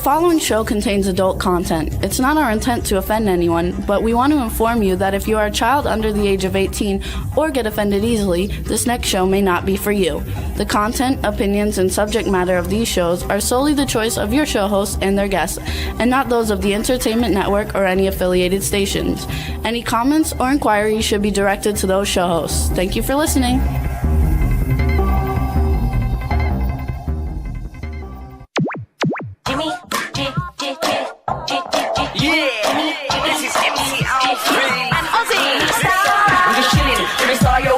following show contains adult content. It's not our intent to offend anyone, but we want to inform you that if you are a child under the age of 18 or get offended easily, this next show may not be for you. The content, opinions, and subject matter of these shows are solely the choice of your show hosts and their guests, and not those of the Entertainment Network or any affiliated stations. Any comments or inquiries should be directed to those show hosts. Thank you for listening.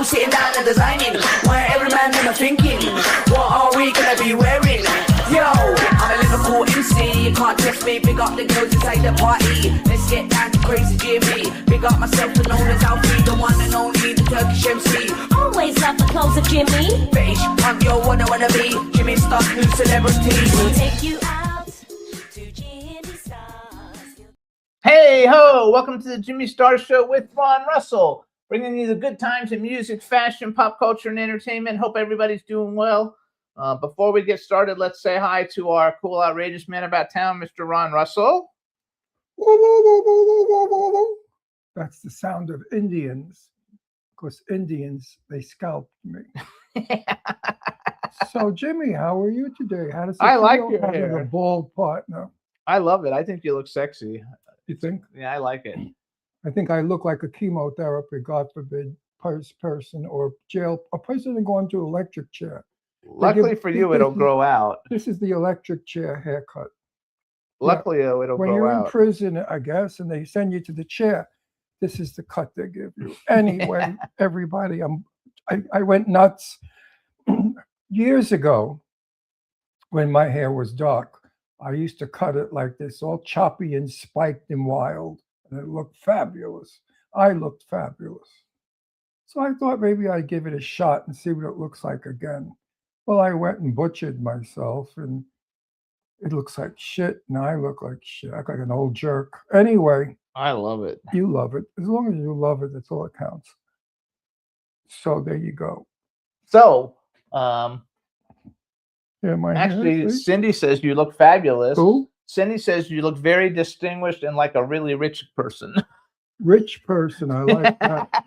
Sitting down and designing, where every man in a thinking, what are we gonna be wearing? Yo, I'm a Liverpool MC, you can't test me. Big up the girls inside the party, let's get down to crazy Jimmy. Big up myself and known as Alfie, the one and only, the Turkish MC. Always love the clothes of Jimmy. British punk, yo, wanna be Jimmy Star, new celebrity. We'll take you out to Jimmy Stars. Hey ho, welcome to the Jimmy Star Show with Ron Russell. Bringing you the good times in music, fashion, pop culture, and entertainment. Hope everybody's doing well. Before we get started, let's say hi to our cool, outrageous man about town, Mr. Ron Russell. That's the sound of Indians, because Indians, they scalped me. So, Jimmy, how are you today? How does it I like feel your having hair. a bald partner? I love it. I think you look sexy. You think? Yeah, I like it. I think I look like a chemotherapy, God forbid, person or jail, a person going to electric chair. Luckily for you, it'll grow out. This is the electric chair haircut. Luckily, it'll When grow you're out. in prison, I guess, and they send you to the chair, this is the cut they give you. Anyway, everybody, I went nuts. Years ago, when my hair was dark, I used to cut it like this, all choppy and spiked and wild. And it looked fabulous. I looked fabulous. So I thought maybe I'd give it a shot and see what it looks like again. Well, I went and butchered myself, and it looks like shit. And I look like shit. I look like an old jerk. Anyway, I love it. you love it. As long as you love it, that's all that counts. So there you go. So, Yeah, my actually, hair, see? Cindy says you look fabulous. Who? Cindy says you look very distinguished and like a really rich person. Rich person. I like that.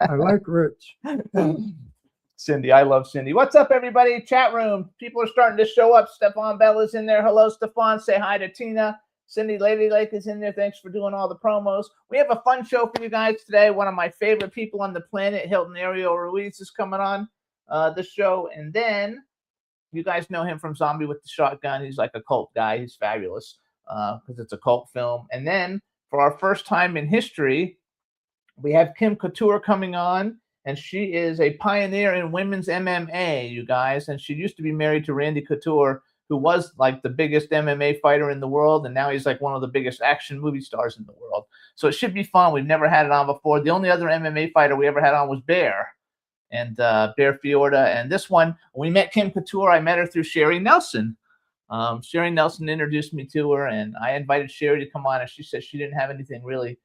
I like rich. Cindy, I love Cindy. What's up, everybody? Chat room. People are starting to show up. Stefan Bell is in there. Hello, Stefan. Say hi to Tina. Cindy Lady Lake is in there. Thanks for doing all the promos. We have a fun show for you guys today. One of my favorite people on the planet, Hilton Ariel Ruiz, is coming on the show. And then you guys know him from Zombie with the Shotgun. He's like a cult guy. He's fabulous because it's a cult film. And then for our first time in history, we have Kim Couture coming on. And she is a pioneer in women's MMA, you guys. And she used to be married to Randy Couture, who was like the biggest MMA fighter in the world. And now he's like one of the biggest action movie stars in the world. So it should be fun. We've never had it on before. The only other MMA fighter we ever had on was Bear. And Bear Fiorda. And this one, when we met Kim Couture, I met her through Sherry Nelson. Sherry Nelson introduced me to her, and I invited Sherry to come on, and she said she didn't have anything really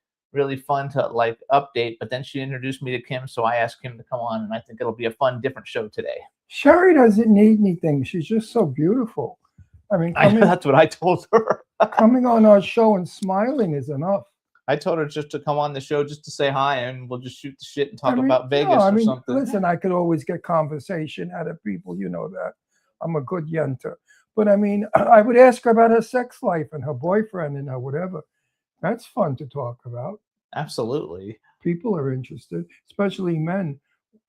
fun to like update, but then she introduced me to Kim, so I asked Kim to come on, and I think it'll be a fun, different show today. Sherry doesn't need anything. She's just so beautiful. I mean, That's what I told her. coming on our show and smiling is enough. I told her just to come on the show just to say hi, and we'll just shoot the shit and talk about Vegas or something. Listen, I could always get conversation out of people. You know that. I'm a good yenter. But I mean, I would ask her about her sex life and her boyfriend and her whatever. That's fun to talk about. Absolutely. People are interested, especially men.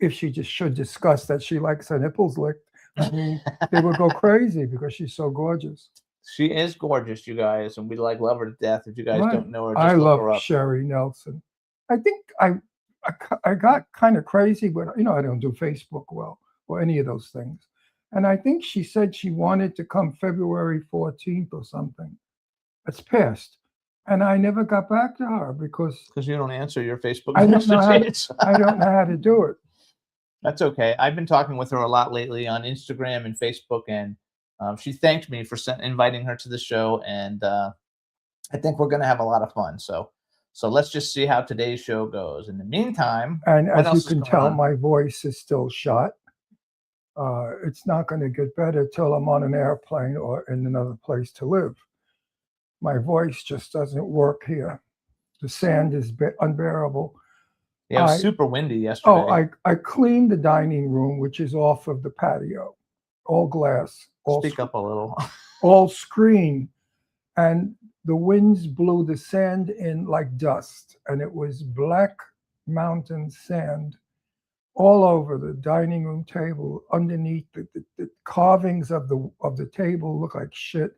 If she just should discuss that she likes her nipples licked, I mean, they would go crazy because she's so gorgeous. She is gorgeous, you guys, and we love her to death. If you guys Right. don't know her, just I look her love up. Sherry Nelson. I think I got kind of crazy, but I don't do Facebook well or any of those things. And I think she said she wanted to come February 14th or something. It's passed. And I never got back to her because you don't answer your Facebook I don't know messages. I don't know how to do it. That's okay. I've been talking with her a lot lately on Instagram and Facebook, and she thanked me for inviting her to the show, and I think we're going to have a lot of fun. So let's just see how today's show goes. In the meantime, And what as else you is can going tell, on? my voice is still shot. It's not going to get better till I'm on an airplane or in another place to live. My voice just doesn't work here. The sand is unbearable. Yeah, it was I- super windy yesterday. Oh, I cleaned the dining room, which is off of the patio, all glass, Speak up a little. all screen, and the winds blew the sand in like dust, and it was black mountain sand all over the dining room table. Underneath the carvings of the table look like shit.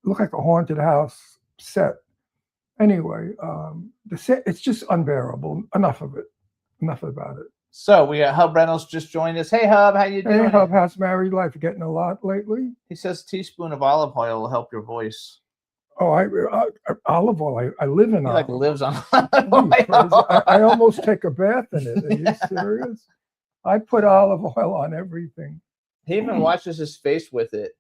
Look like a haunted house set. Anyway, it's just unbearable. Enough of it. Enough about it. So we got Hub Reynolds just joined us. Hey Hub, how you doing? Hey, Hub, how's married life? Getting a lot lately? He says a teaspoon of olive oil will help your voice. Oh, olive oil. I live in He olive like lives on Are you crazy? oil. I almost take a bath in it. Are you serious? I put olive oil on everything. He even washes his face with it.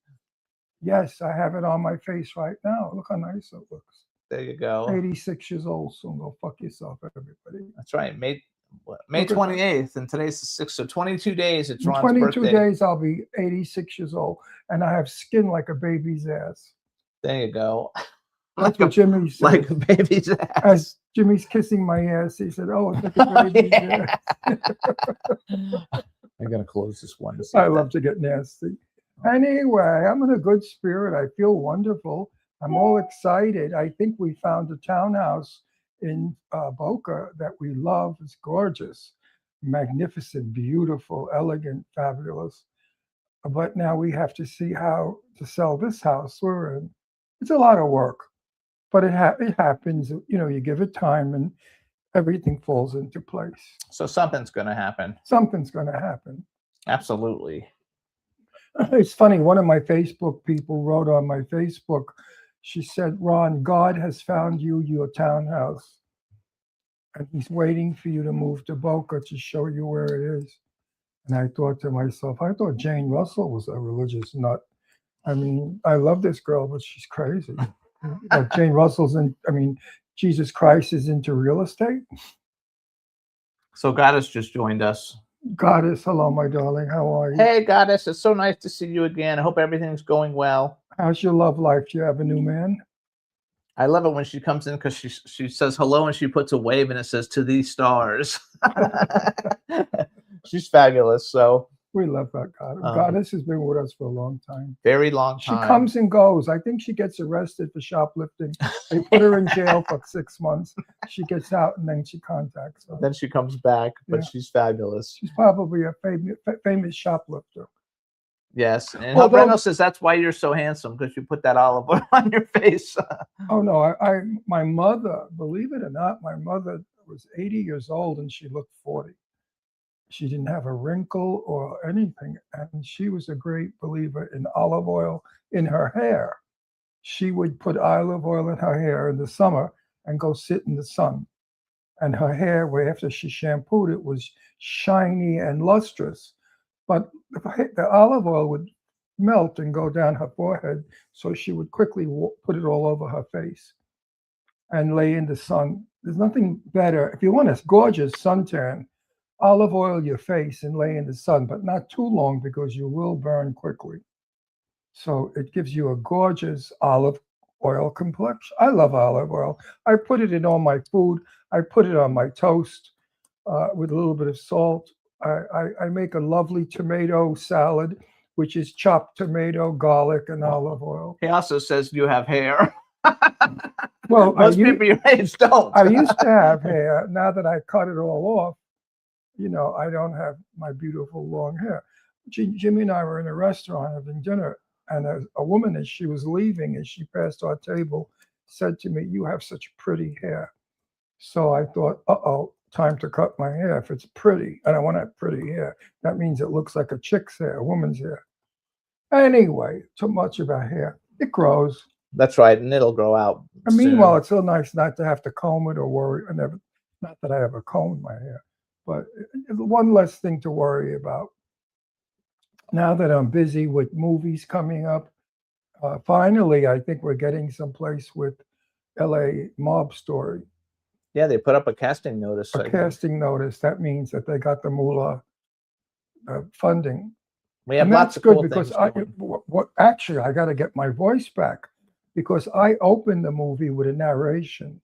Yes, I have it on my face right now. Look how nice it looks. There you go. 86 years old, soon. Go fuck yourself, everybody. That's right. May Look at that. 28th, and today's the 6th. So 22 days. It's In Ron's 22 birthday. days, I'll be 86 years old, and I have skin like a baby's ass. There you go. That's what Jimmy said. Like a baby's ass. As Jimmy's kissing my ass, he said, "Oh, it's like a baby's Yeah. ass." I'm gonna close this one. I love to get nasty. Anyway, I'm in a good spirit. I feel wonderful. I'm all excited. I think we found a townhouse in Boca that we love. It's gorgeous, magnificent, beautiful, elegant, fabulous. But now we have to see how to sell this house we're in. It's a lot of work, but it happens. You know, you give it time and everything falls into place. So something's gonna happen. Something's going to happen. Absolutely. It's funny. One of my Facebook people wrote on my Facebook. She said, "Ron, God has found you your townhouse, and He's waiting for you to move to Boca to show you where it is." And I thought to myself, I thought Jane Russell was a religious nut. I mean, I love this girl, but she's crazy. Like Jane Russell's Jesus Christ is into real estate. So Goddess just joined us. Goddess, hello, my darling. How are you? Hey Goddess, it's so nice to see you again. I hope everything's going well. How's your love life? Do you have a new man? I love it when she comes in because she says hello and she puts a wave and it says to these stars. She's fabulous. So We love that goddess. Goddess has been with us for a long time. very long She time. comes and goes. I think she gets arrested for shoplifting. They put her in jail for 6 months. She gets out and then she contacts us. Then she comes back, but Yeah. she's fabulous. She's probably a famous shoplifter. Yes. And Although- Hub Reynolds says that's why you're so handsome, because you put that olive oil on your face. Oh no, my mother, believe it or not, my mother was 80 years old and she looked 40. She didn't have a wrinkle or anything, and she was a great believer in olive oil in her hair. She would put olive oil in her hair in the summer and go sit in the sun. And her hair, after she shampooed it, was shiny and lustrous. But the olive oil would melt and go down her forehead, so she would quickly put it all over her face and lay in the sun. There's nothing better. If you want a gorgeous suntan, olive oil your face and lay in the sun, but not too long because you will burn quickly. So it gives you a gorgeous olive oil complexion. I love olive oil. I put it in all my food. I put it on my toast with a little bit of salt. I make a lovely tomato salad, which is chopped tomato, garlic, and olive oil. He also says you have hair. Well, Most people your age don't. I used to have hair. Now that I cut it all off, I don't have my beautiful long hair. Jimmy and I were in a restaurant having dinner, and a woman, as she was leaving, as she passed our table, said to me, "You have such pretty hair." So I thought, uh-oh, time to cut my hair. If it's pretty, and I want to have pretty hair, that means it looks like a chick's hair, a woman's hair. Anyway, too much about hair. It grows. That's right, and it'll grow out. And meanwhile, soon. it's so nice not to have to comb it or worry. Not that I ever combed my hair, but it's one less thing to worry about. Now that I'm busy with movies coming up, finally, I think we're getting someplace with LA Mob Story. Yeah, they put up a casting notice. A casting notice. That means that they got the moolah funding. We have And lots that's of good cool because things going. actually I got to get my voice back because I open the movie with a narration,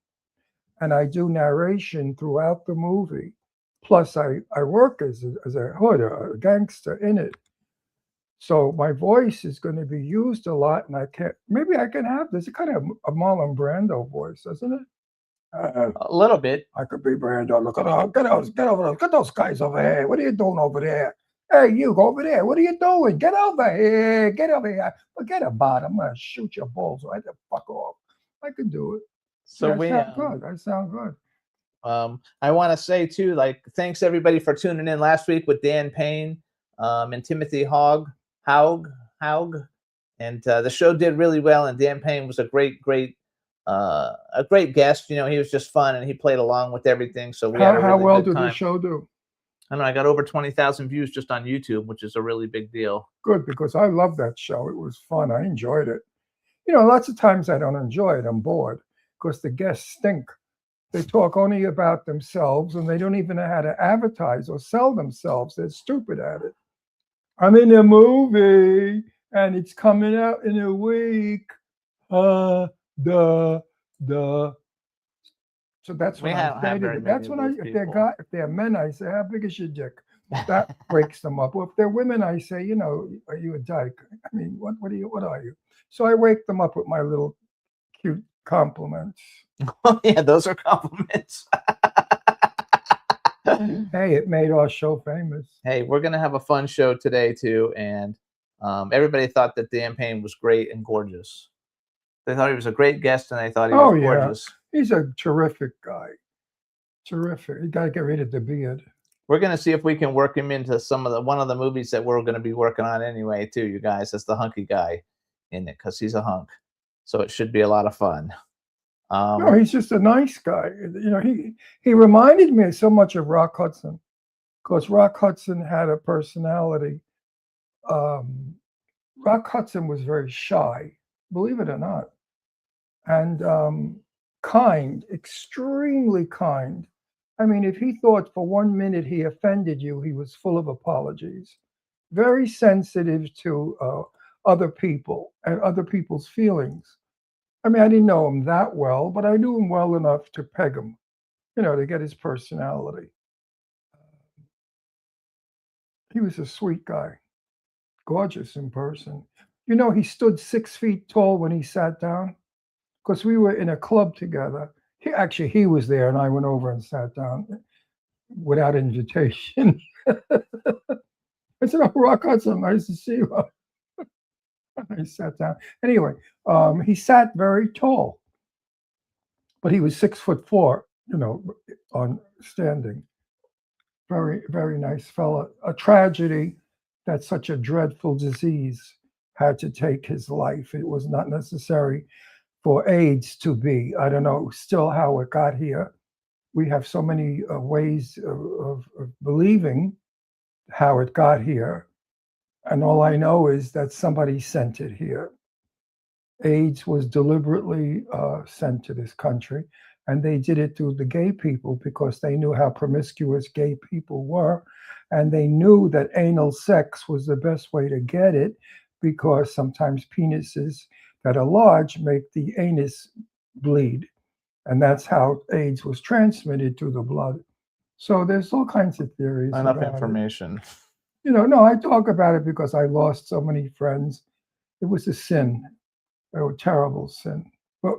and I do narration throughout the movie. Plus, I work as a hood, a gangster in it. So my voice is going to be used a lot, and maybe I can have this kind of a Marlon Brando voice, isn't it? A little bit. I could be Brando. Look at get over there. Look at those guys over here. What are you doing over there? Hey, you go over there. What are you doing? Get over here. Get over here. Forget about it. I'm gonna shoot your balls right the fuck off. I can do it. So I we sound good. I sound good. I want to say too, like, thanks everybody for tuning in last week with Dan Payne and Timothy Haug, and the show did really well. And Dan Payne was a great guest. You know, he was just fun and he played along with everything. So we had a really How well good did time. the show do? I don't know. I got over 20,000 views just on YouTube, which is a really big deal. Good, because I love that show. It was fun. I enjoyed it. You know, lots of times I don't enjoy it. I'm bored because the guests stink. They talk only about themselves and they don't even know how to advertise or sell themselves. They're stupid at it. I'm in a movie and it's coming out in a week. So that's when I say to them. That's when if they're men, I say, how big is your dick? That breaks them up. Or if they're women, I say, you know, are you a dyke? I mean, what are you? So I wake them up with my little cute compliments. Oh, yeah, those are compliments. Hey, it made our show famous. Hey, we're gonna have a fun show today too, and everybody thought that Dan Payne was great and gorgeous. They thought he was a great guest, and they thought he was gorgeous. He's a terrific guy. Terrific. You got to get rid of the beard. We're gonna see if we can work him into one of the movies that we're gonna be working on anyway, too, you guys. As the hunky guy in it, because he's a hunk, so it should be a lot of fun. No, he's just a nice guy. You know, he reminded me so much of Rock Hudson, because Rock Hudson had a personality. Rock Hudson was very shy, believe it or not, and kind, extremely kind. I mean, if he thought for 1 minute he offended you, he was full of apologies. Very sensitive to other people and other people's feelings. I mean, I didn't know him that well, but I knew him well enough to peg him, you know, to get his personality. He was a sweet guy, gorgeous in person. You know, he stood 6 feet tall when he sat down, because we were in a club together. He was there, and I went over and sat down without invitation. I said, "Oh, Rock Hudson, nice to see you." I sat down. Anyway, he sat very tall, but he was 6'4", you know, on standing. Very, very nice fella. A tragedy that such a dreadful disease had to take his life. It was not necessary for AIDS to be. I don't know still how it got here. We have so many ways of believing how it got here. And all I know is that somebody sent it here. AIDS was deliberately sent to this country, and they did it through the gay people because they knew how promiscuous gay people were, and they knew that anal sex was the best way to get it, because sometimes penises that are large make the anus bleed, and that's how AIDS was transmitted through the blood. So there's all kinds of theories. Enough information. You know, no, I talk about it because I lost so many friends. It was a sin, a terrible sin. But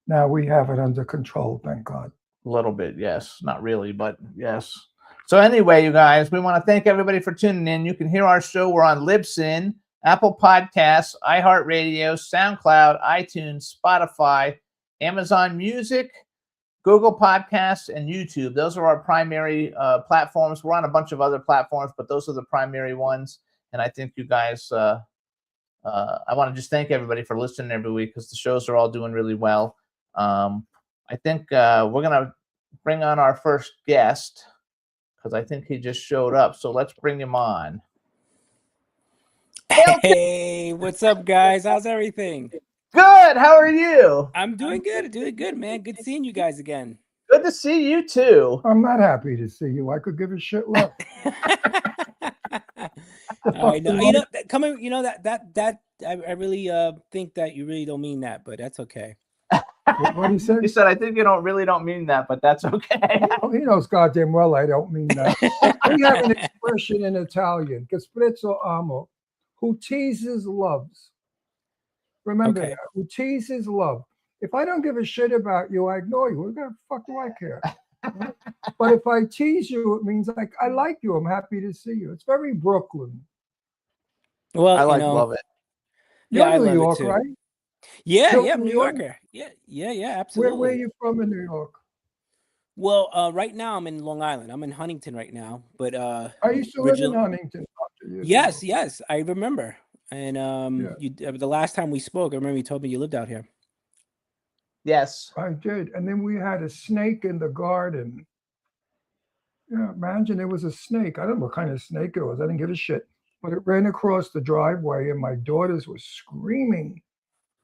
now we have it under control, thank God. A little bit, yes. Not really, but yes. So anyway, you guys, we want to thank everybody for tuning in. You can hear our show. We're on Libsyn, Apple Podcasts, iHeartRadio, SoundCloud, iTunes, Spotify, Amazon Music, Google Podcasts, and YouTube. Those are our primary platforms. We're on a bunch of other platforms, but those are the primary ones. And I think you guys, I want to just thank everybody for listening every week, because the shows are all doing really well. I think we're going to bring on our first guest, because I think he just showed up. So let's bring him on. Hey, what's up, guys? How's everything? Good. How are you? I'm doing good, man. Good seeing you guys again. Good to see you too. I'm not happy to see you. I could give a shit less. I know. You know, coming. You know that. I really think that you really don't mean that, but that's okay. What do you say? He said, "I think you don't mean that, but that's okay." Oh, he knows goddamn well I don't mean that. We have an expression in Italian, che sprezzo amo, who teases loves. Remember Okay. that, who teases love. If I don't give a shit about you, I ignore you. What the fuck do I care? But if I tease you, it means like I like you. I'm happy to see you. It's very Brooklyn. Well, I you know, love it. You're Yeah, I New love it York, too. right? yeah, Still yeah, New New York? Yorker. Yeah, Where absolutely. are you from in New York? Well, right now I'm in Long Island. I'm in Huntington right now, but I used to live in original. Huntington after years Yes, ago. yes, I remember. And Yeah, you the last time we spoke, I remember you told me you lived out here. Yes. I did. And then we had a snake in the garden. Yeah, imagine there was a snake. I don't know what kind of snake it was. I didn't give a shit. But it ran across the driveway, and my daughters were screaming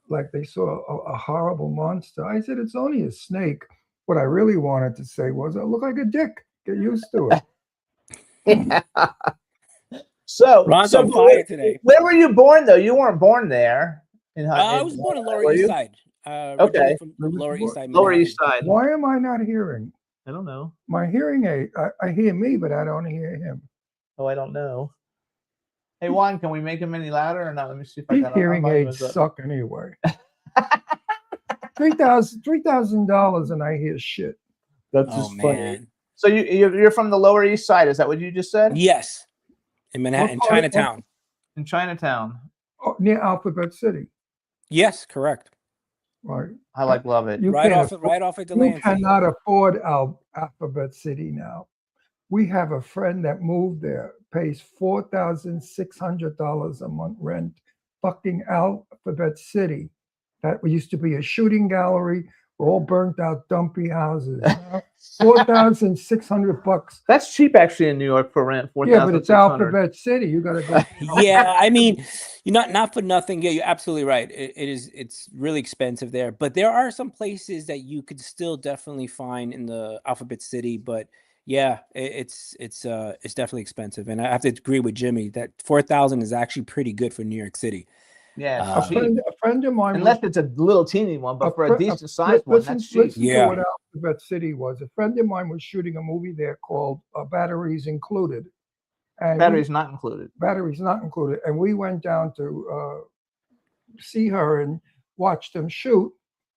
like they saw a horrible monster. I said, it's only a snake. What I really wanted to say was, it looked like a dick. Get used to it. So, Ron's on fire today. Where were you born though? You weren't born there. I was born in Lower were East you? Side. Okay. Originally from Where was Lower you East Side. Lower Manhattan. East Side. Why am I not hearing? I don't know. My hearing aid, I hear me, but I don't hear him. Oh, I don't know. Hey Juan, can we make him any louder or not? Let me see if I These got hearing aids suck anyway. $3,000 and I hear shit. That's Oh just funny. man. So you're from the Lower East Side? Is that what you just said? Yes. In Manhattan, What part of- Chinatown. In Chinatown. Oh, near Alphabet City. Yes, correct. Right. I love it. You Right can't off right off at You Delancey. cannot afford Alphabet City now. We have a friend that moved there, pays $4,600 a month rent, fucking Alphabet City. That used to be a shooting gallery, all burnt out, dumpy houses. $4,600. That's cheap actually in New York for rent. Yeah, but it's 4,600. Alphabet City. You got to go. Yeah, I mean, you're not for nothing. Yeah, you're absolutely right. It's really expensive there, but there are some places that you could still definitely find in the Alphabet City. But yeah, it's definitely expensive, and I have to agree with Jimmy that 4,000 is actually pretty good for New York City. Yeah, Uh, it's cheap. A friend of mine, Unless it's a little teeny one, but for a decent sized one, that's cheap. Listen Yeah. to what Alphabet City was. A friend of mine was shooting a movie there called Batteries Included. And Batteries not included. batteries not included. And we went down to see her and watched them shoot.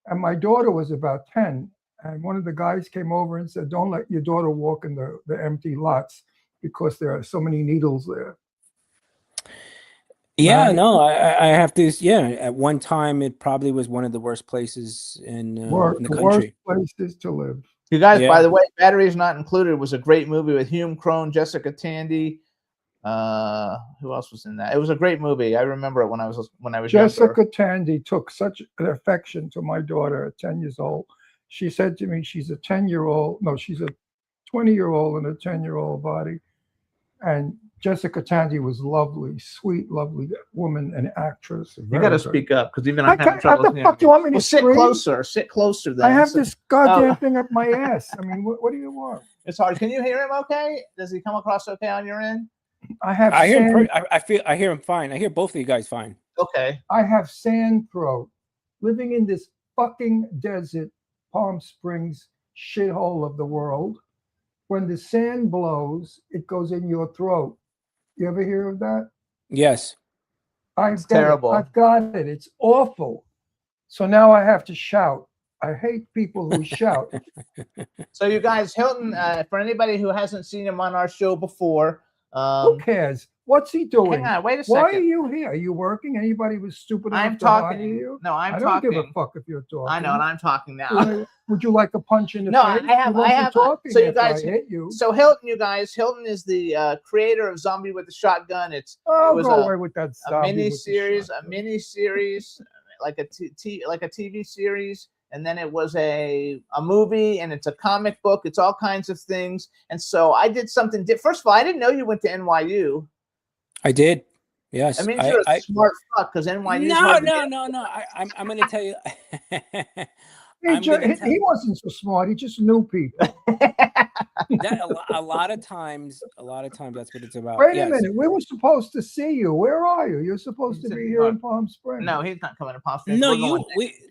And my daughter was about 10. And one of the guys came over and said, don't let your daughter walk in the empty lots because there are so many needles there. Yeah, Right. no, I have to. Yeah, at one time it probably was one of the worst places in the The worst country. places to live. You guys, Yeah. by the way, Batteries Not Included was a great movie with Hume Crone, Jessica Tandy. Who else was in that? It was a great movie. I remember it when I was younger. Jessica Tandy took such an affection to my daughter at 10 years old. She said to me, she's a 10-year-old. No, she's a 20-year-old in a 10-year-old body. And Jessica Tandy was lovely, sweet, lovely woman and actress. You got to speak up because even I'm having What trouble the listening. fuck do you want me to Well, sit scream? closer. Sit closer. Then I have So- this goddamn Oh. thing up my ass. I mean, what do you want? It's hard. Can you hear him? Okay. Does he come across okay on your end? I have I hear sand, him. I hear him fine. I hear both of you guys fine. Okay. I have sand throat. Living in this fucking desert, Palm Springs shithole of the world. When the sand blows, it goes in your throat. You ever hear of that? Yes. It's terrible. I've got it. It's awful. So now I have to shout. I hate people who shout. So you guys, Hilton, for anybody who hasn't seen him on our show before, Who cares? What's he doing? hang on, wait a Why are second. you here? Are you working? Anybody was stupid enough I'm to hire talking. you? No, I'm I don't talking. give a fuck if you're talking. I know, and I'm talking now. Would you like a punch in the No, face? I have- You won't I be have- talking so you after I guys- hit you. So Hilton, you guys, Hilton is the creator of Zombie with the Shotgun. It Oh, was go a- away with that a zombie mini with the series, shotgun. like a TV series, and then it was a movie, and it's a comic book. It's all kinds of things. And so I did something. First of all, I didn't know you went to NYU. I did. Yes. I mean, you're a smart fuck because NYU. No. I'm going to tell you. He, he wasn't so smart. He just knew people. a lot of times that's what it's about. Wait a Yes. minute. We were supposed to see you. Where are you? You're supposed He's to in be here Park. in Palm Springs. No, he's not coming to Palm Springs. No, We're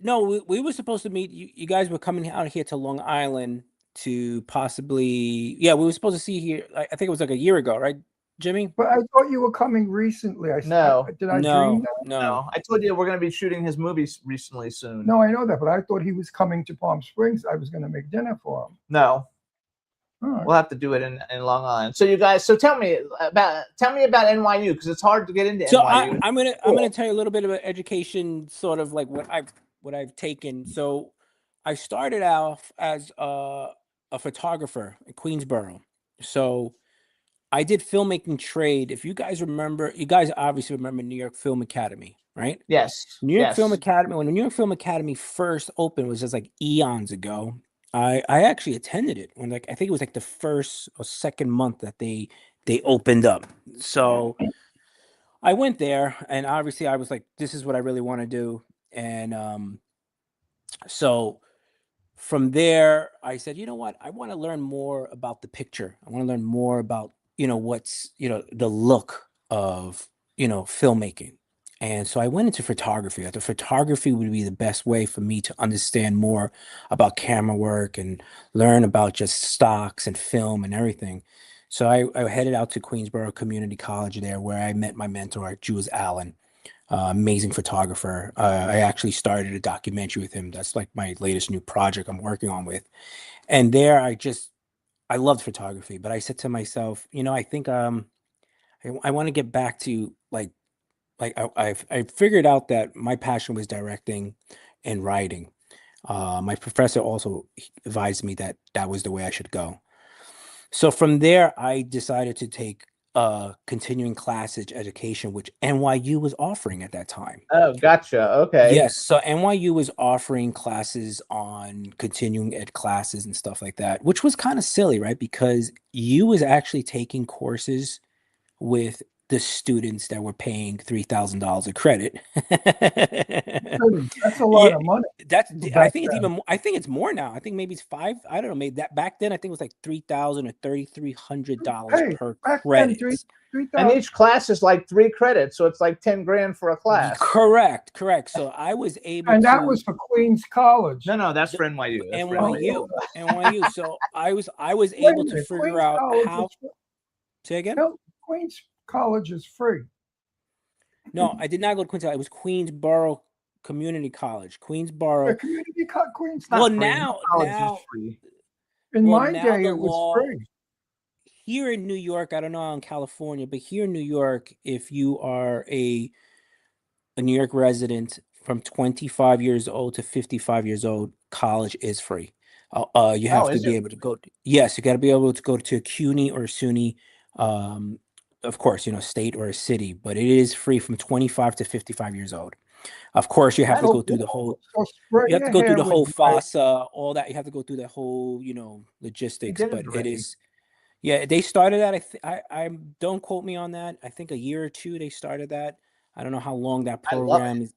going we were supposed to meet you. You guys were coming out here to Long Island to possibly, we were supposed to see here. I think it was like a year ago, right, Jimmy? But I thought you were coming recently. No. Did I No, dream that? no. I told you we're going to be shooting his movies recently soon. No, I know that, but I thought he was coming to Palm Springs. I was going to make dinner for him. No. All right. We'll have to do it in Long Island. So you guys, tell me about NYU, because it's hard to get into So NYU. I'm gonna tell you a little bit about education, sort of like what I've taken. So I started off as a photographer in Queensboro. So I did filmmaking trade. If you guys remember, you guys obviously remember New York Film Academy, right? Yes. New York yes. Film Academy. When the New York Film Academy first opened, was just like eons ago. I actually attended it when, like, I think it was like the first or second month that they opened up. So I went there, and obviously I was like, this is what I really want to do. And so from there, I said, you know what? I want to learn more about the picture. I want to learn more about, what's, the look of, filmmaking. And so I went into photography. I thought photography would be the best way for me to understand more about camera work and learn about just stocks and film and everything. So I headed out to Queensboro Community College there, where I met my mentor, Jules Allen, amazing photographer. I actually started a documentary with him. That's like my latest new project I'm working on with. And there I loved photography, but I said to myself, I think I want to get back to I figured out that my passion was directing and writing. My professor also advised me that that was the way I should go. So from there, I decided to take continuing classes education, which NYU was offering at that time. Oh, gotcha. Okay. Yes, so NYU was offering classes on continuing ed classes and stuff like that, which was kind of silly, right? Because you was actually taking courses with the students that were paying $3,000 a credit. That's a lot of money. I think it's even more, I think it's more now. I think maybe it's $5. I don't know. Maybe that back then I think it was like $3,000 or $3,300 per credit. And each class is like 3 credits, so it's like 10 grand for a class. Correct. So I was able and to, that was for Queens College. No, that's for NYU. That's for NYU. So I was able to figure Queens out College how. is- Say again? No, Queens College is free. No, I did not go to Queens. It was Queensboro Community College. Queensboro. The community Queens. Well, free. now College is free. In well, my now day, the it was law- free. Here in New York, I don't know in California, but here in New York, if you are a New York resident from 25 years old to 55 years old, college is free. You have to be able to go. Yes, you got to be able to go to a CUNY or SUNY, of course, state or a city, but it is free from 25 to 55 years old. Of course, you have to go through the whole. You have to go through the whole FAFSA, all that. You have to go through the whole, logistics. But it is. Yeah, they started that. I don't quote me on that. I think a year or two they started that. I don't know how long that program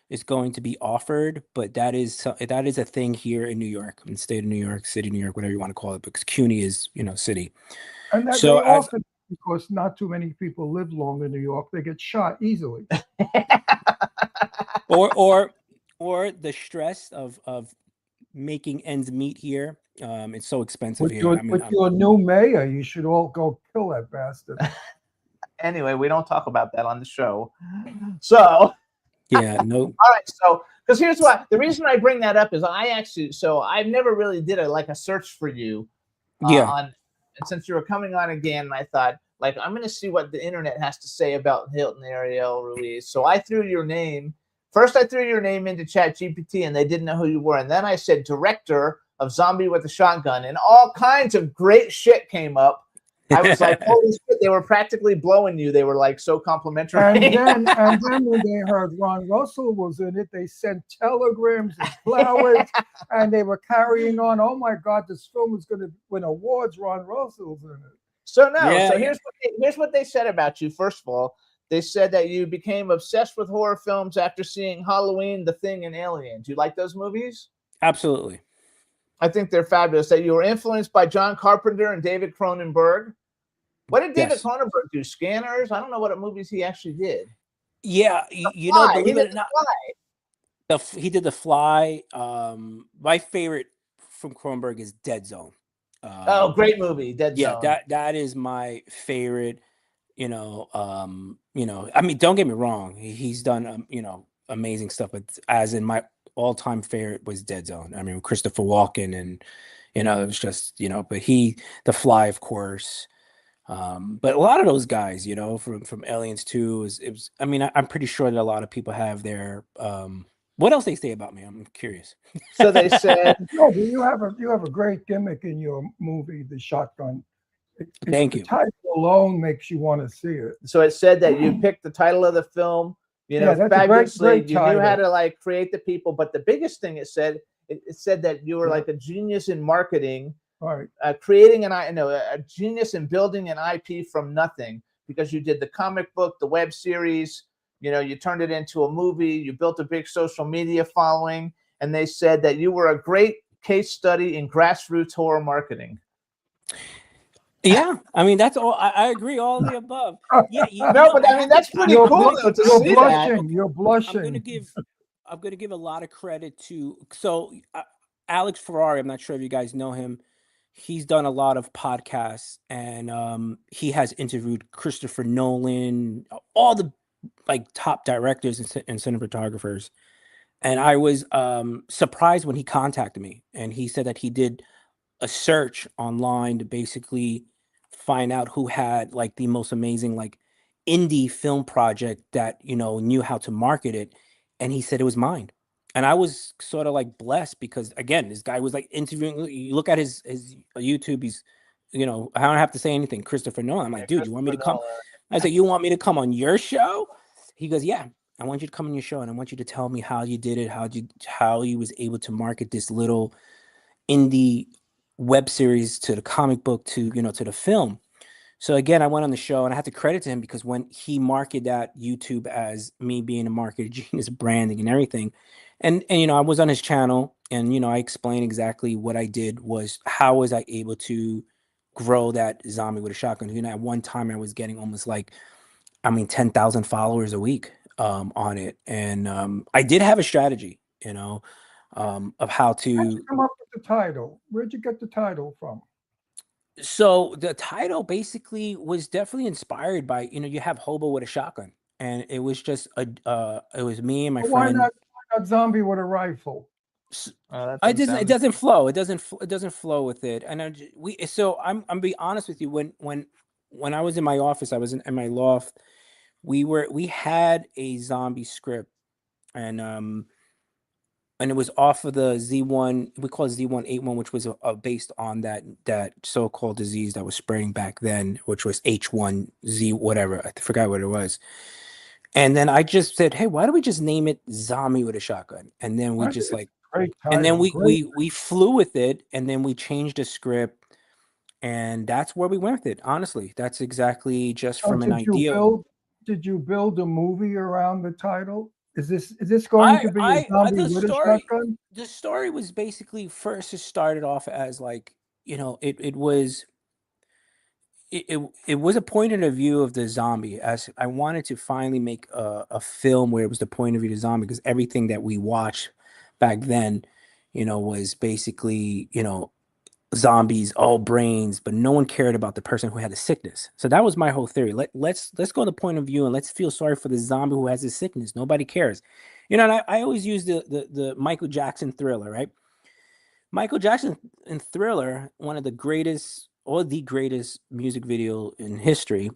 is going to be offered, but that is a thing here in New York, in the state of New York, city of New York, whatever you want to call it, because CUNY is city. And that So they often, because not too many people live long in New York, they get shot easily. or the stress of making ends meet here. It's so expensive With, here. your new mayor, you should all go kill that bastard. Anyway, we don't talk about that on the show. So, yeah, no. All right. So, because here's why. The reason I bring that up is I've never really did a search for you. And since you were coming on again, I thought, I'm going to see what the internet has to say about Hilton Ariel Ruiz. So I threw your name. First, I threw your name into ChatGPT, and they didn't know who you were. And then I said director of Zombie with a Shotgun, and all kinds of great shit came up. I was like, holy shit, they were practically blowing you. They were so complimentary. And then when they heard Ron Russell was in it, they sent telegrams and flowers, and they were carrying on. Oh my God, this film is going to win awards. Ron Russell's in it. So here's what they said about you. First of all, they said that you became obsessed with horror films after seeing Halloween, The Thing, and Aliens. You like those movies? Absolutely. I think they're fabulous. That you were influenced by John Carpenter and David Cronenberg. What did David Yes. Cronenberg do? Scanners? I don't know what movies he actually did. Yeah, you know, Fly. He believe did it or The not, Fly. he did The Fly. My favorite from Cronenberg is Dead Zone. Oh, great movie, Dead Yeah, Zone. that is my favorite. I mean, don't get me wrong. He's done, amazing stuff, but as in my all-time favorite was Dead Zone. I mean, Christopher Walken, and it was just, but The Fly, of course. But a lot of those guys, from Aliens 2, it was. I mean, I'm pretty sure that a lot of people have their. What else they say about me? I'm curious. So they said, No, but you have a great gimmick in your movie, The Shotgun. Thank The you. title alone makes you want to see it. so it said that you picked the title of the film, Yeah, that's a fabulously. great You knew how title. to like create the people, but the biggest thing it said that you were like a genius in marketing, All right. creating a genius in building an IP from nothing, because you did the comic book, the web series, you turned it into a movie, you built a big social media following, and they said that you were a great case study in grassroots horror marketing. Yeah, I mean that's all. I agree, all of the above. Yeah, No, but I mean that's pretty You're, cool blu- though to you're see that. blushing. You're I'm blushing. gonna give a lot of credit to Alex Ferrari. I'm not sure if you guys know him. He's done a lot of podcasts, and he has interviewed Christopher Nolan, all the like top directors and cinematographers. And I was surprised when he contacted me, and he said that he did a search online to basically find out who had like the most amazing like indie film project that knew how to market it, and he said it was mine. And I was sort of like blessed because again, this guy was like interviewing. You look at his YouTube, he's I don't have to say anything, Christopher Nolan. I'm like, dude, you want me to come? I said, you want me to come on your show? He goes, yeah, I want you to come on your show, and I want you to tell me how you did it, how you was able to market this little indie web series to the comic book to to the film. So again, I went on the show, and I had to credit to him because when he marketed that YouTube as me being a marketer genius, branding and everything, and I was on his channel, and I explained exactly what I did was how was I able to grow that Zombie with a Shotgun. At one time I was getting almost like 10,000 followers a week on it, and I did have a strategy, of how How'd to. you come up with the title? Where'd you get the title from? So the title basically was definitely inspired by you have Hobo with a Shotgun, and it was just it was me and my But why friend. not Zombie with a Rifle? It doesn't flow. It doesn't flow with it. And I'm be honest with you. When I was in my office, I was in my loft. We had a zombie script, and it was off of the Z1. We call it Z181, which was based on that so-called disease that was spreading back then, which was H1Z whatever. I forgot what it was. And then I just said, hey, why don't we just name it Zombie with a Shotgun? And then we I just think like. Great title. And then we great. we flew with it, and then we changed the script, and that's where we went with it. Honestly, that's exactly just So from an idea. did you build a movie around the title? Is this going to be a Zombie with a Shotgun? The story was basically first. It started off as like it was. It was a point of view of the zombie, as I wanted to finally make a film where it was the point of view of the zombie, because everything that we watched back then, was basically, zombies, all brains, but no one cared about the person who had the sickness. So that was my whole theory. Let's go to the point of view, and let's feel sorry for the zombie who has the sickness. Nobody cares. And I always use the Michael Jackson Thriller, right? Michael Jackson in Thriller, one of the greatest or the greatest music video in history,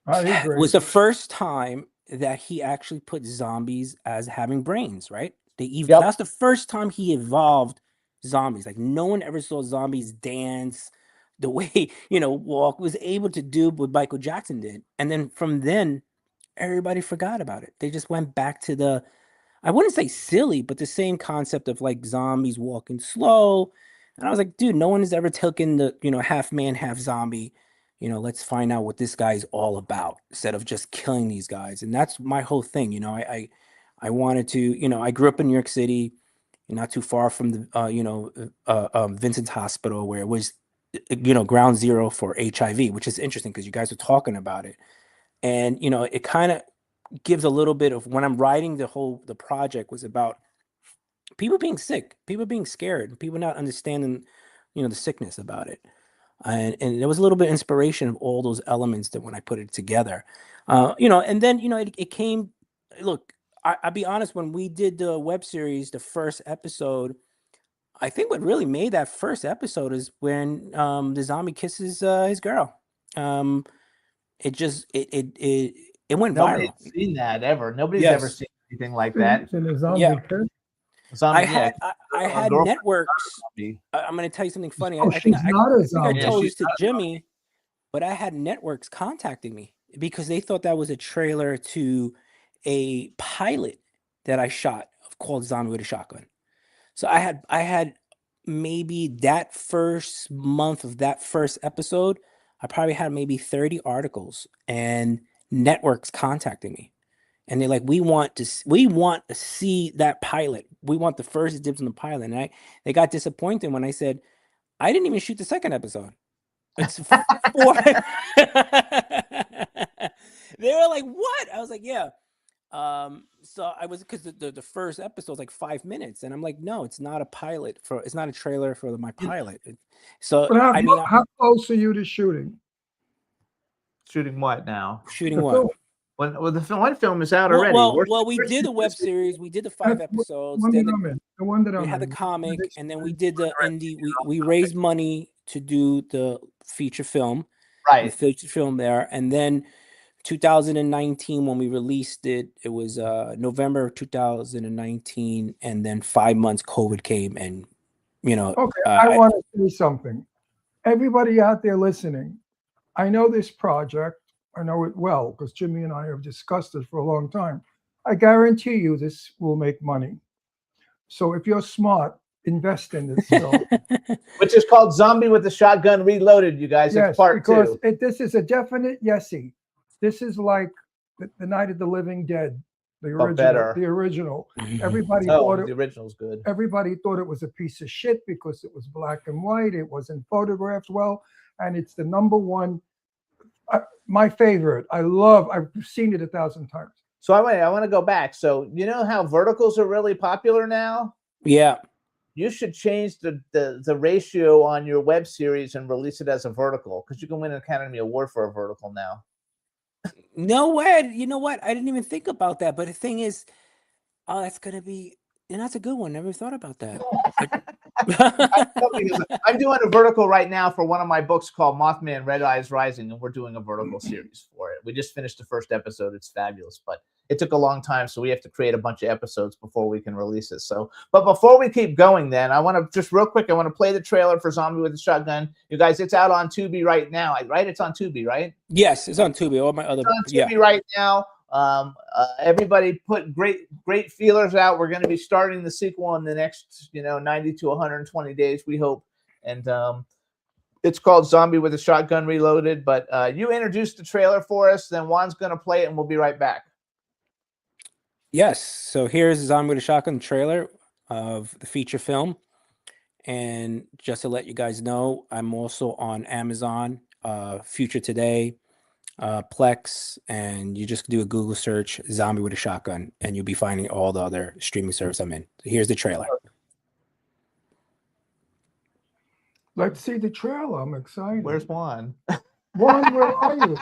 I agree. was the first time that he actually put zombies as having brains, right? That's the first time he evolved zombies. Like no one ever saw zombies dance the way, walk, was able to do what Michael Jackson did. And then from then, everybody forgot about it. They just went back to I wouldn't say silly, but the same concept of like zombies walking slow. And I was like, dude, no one has ever taken the, half man, half zombie. Let's find out what this guy's all about instead of just killing these guys. And that's my whole thing. I wanted to, I grew up in New York City. not too far from the Vincent's Hospital, where it was ground zero for HIV, which is interesting because you guys were talking about it, and it kind of gives a little bit of, when I'm writing the project was about people being sick, people being scared, people not understanding the sickness about it. And there was a little bit of inspiration of all those elements that when I put it together, and then it came. Look, I'll be honest. When we did the web series, the first episode, I think what really made that first episode is when the zombie kisses his girl. It went Nobody's viral. seen that ever. Nobody's ever Yes. seen anything like that. It's in a zombie Yeah. pit. Zombie, I had girlfriend networks. zombie. I'm going to tell you something funny. Oh, I think she's not a I zombie. Yeah, told she's this to Jimmy, but I had networks contacting me because they thought that was a trailer to a pilot that I shot called Zombie with a Shotgun. So I had maybe that first month of that first episode, I probably had maybe 30 articles and networks contacting me. And they're like, we want to see that pilot. We want the first dibs on the pilot. And they got disappointed when I said, I didn't even shoot the second episode. It's 4. They were like, what? I was like, yeah. So I was, because the first episode was like 5 minutes, and I'm like, no, it's not a pilot it's not a trailer for my pilot. So But I mean, how close are you to shooting? Shooting what now? shooting The what? film. When the one film is out already. Well, we did the web series. We did the 5 That's episodes. One Then that I'm in. The one that we I'm had the in. comic, and then we did the indie. We raised money to do the feature film. The Right. feature film there, and then 2019 when we released it, it was November 2019, and then 5 months COVID came, and Okay, I want to say something. Everybody out there listening, I know this project. I know it well because Jimmy and I have discussed it for a long time. I guarantee you this will make money. So if you're smart, invest in this film. Which is called Zombie with the Shotgun Reloaded, you guys. Yes, It's part because 2. this is a definite yesy. This is like the Night of the Living Dead, the original. better. The original. Everybody Oh, thought the it. original's good. Everybody thought it was a piece of shit because it was black and white. It wasn't photographed well, and it's the number one. My favorite. I've seen it 1,000 times. So I want to go back. So you know how verticals are really popular now? Yeah. You should change the ratio on your web series and release it as a vertical, because you can win an Academy Award for a vertical now. No way. You know what? I didn't even think about that. But the thing is, that's gonna be. That's a good one. Never thought about that. I'm doing a vertical right now for one of my books called Mothman Red Eyes Rising, and we're doing a vertical series for it. We just finished the first episode. It's fabulous, but it took a long time, so we have to create a bunch of episodes before we can release it. So, but before we keep going, then I want to just real quick, I want to play the trailer for Zombie with a Shotgun. You guys, it's out on Tubi right now, right? It's on Tubi, right? Yes, it's on Tubi. All my other, It's on Tubi right now. Everybody put great feelers out. We're going to be starting the sequel in the next 90 to 120 days, we hope. And it's called Zombie with a Shotgun Reloaded. But you introduced the trailer for us, then Juan's going to play it, and we'll be right back. Yes. So here's Zombie with a Shotgun trailer of the feature film. And just to let you guys know, I'm also on Amazon, Future Today, Plex, and you just do a Google search, Zombie with a Shotgun, and you'll be finding all the other streaming service I'm in. So here's the trailer. Let's see the trailer. I'm excited. Where's Juan? Juan? Where are you?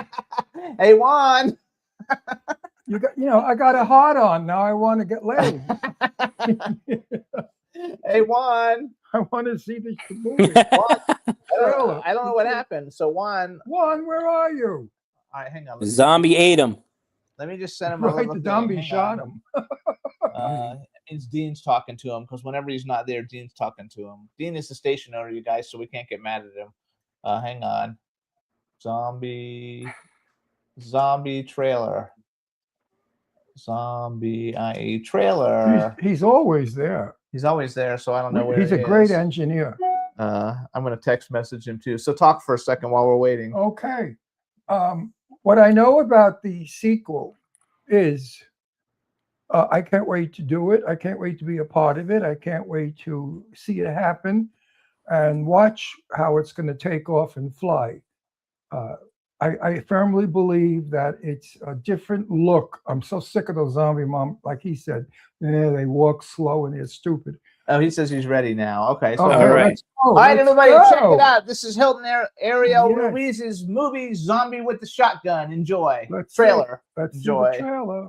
Hey, Juan. I got a heart on now. I want to get laid. Hey, Juan. I want to see the movie. I don't know what happened. So Juan, Where are you? all right, hang on. Zombie ate him. Let me just send him a Right, little the thing. zombie Hang shot on. him. It means Dean's talking to him, because whenever he's not there, Dean's talking to him. Dean is the station owner, you guys, so we can't get mad at him. Hang on. Zombie trailer. Zombie trailer. He's always there. He's always there, so I don't know where He's he a great is. engineer. I'm going to text message him too. So talk for a second while we're waiting. Okay. What I know about the sequel is I can't wait to do it. I can't wait to be a part of it. I can't wait to see it happen and watch how it's going to take off and fly. I firmly believe that it's a different look. I'm so sick of those zombie mom, like he said, they walk slow and they're stupid. Oh, he says he's ready now. Okay. So Okay, all right. let's go, all right, let's everybody, check go. it out. This is Hilton Ariel Yes. Ruiz's movie Zombie with the Shotgun. Enjoy. Let's see. Trailer. Let's see Enjoy. the trailer.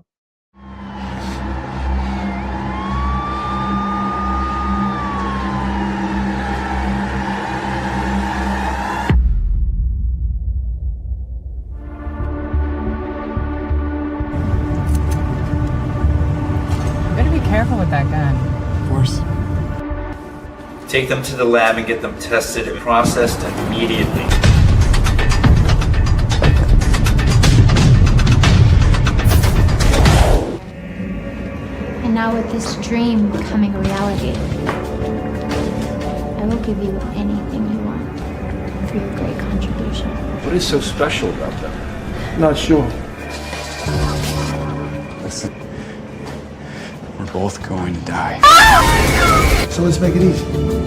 You better be careful with that gun. Of course. Take them to the lab and get them tested and processed immediately. And now with this dream becoming a reality, I will give you anything you want for your great contribution. What is so special about them? Not sure. Listen, we're both going to die. So let's make it easy.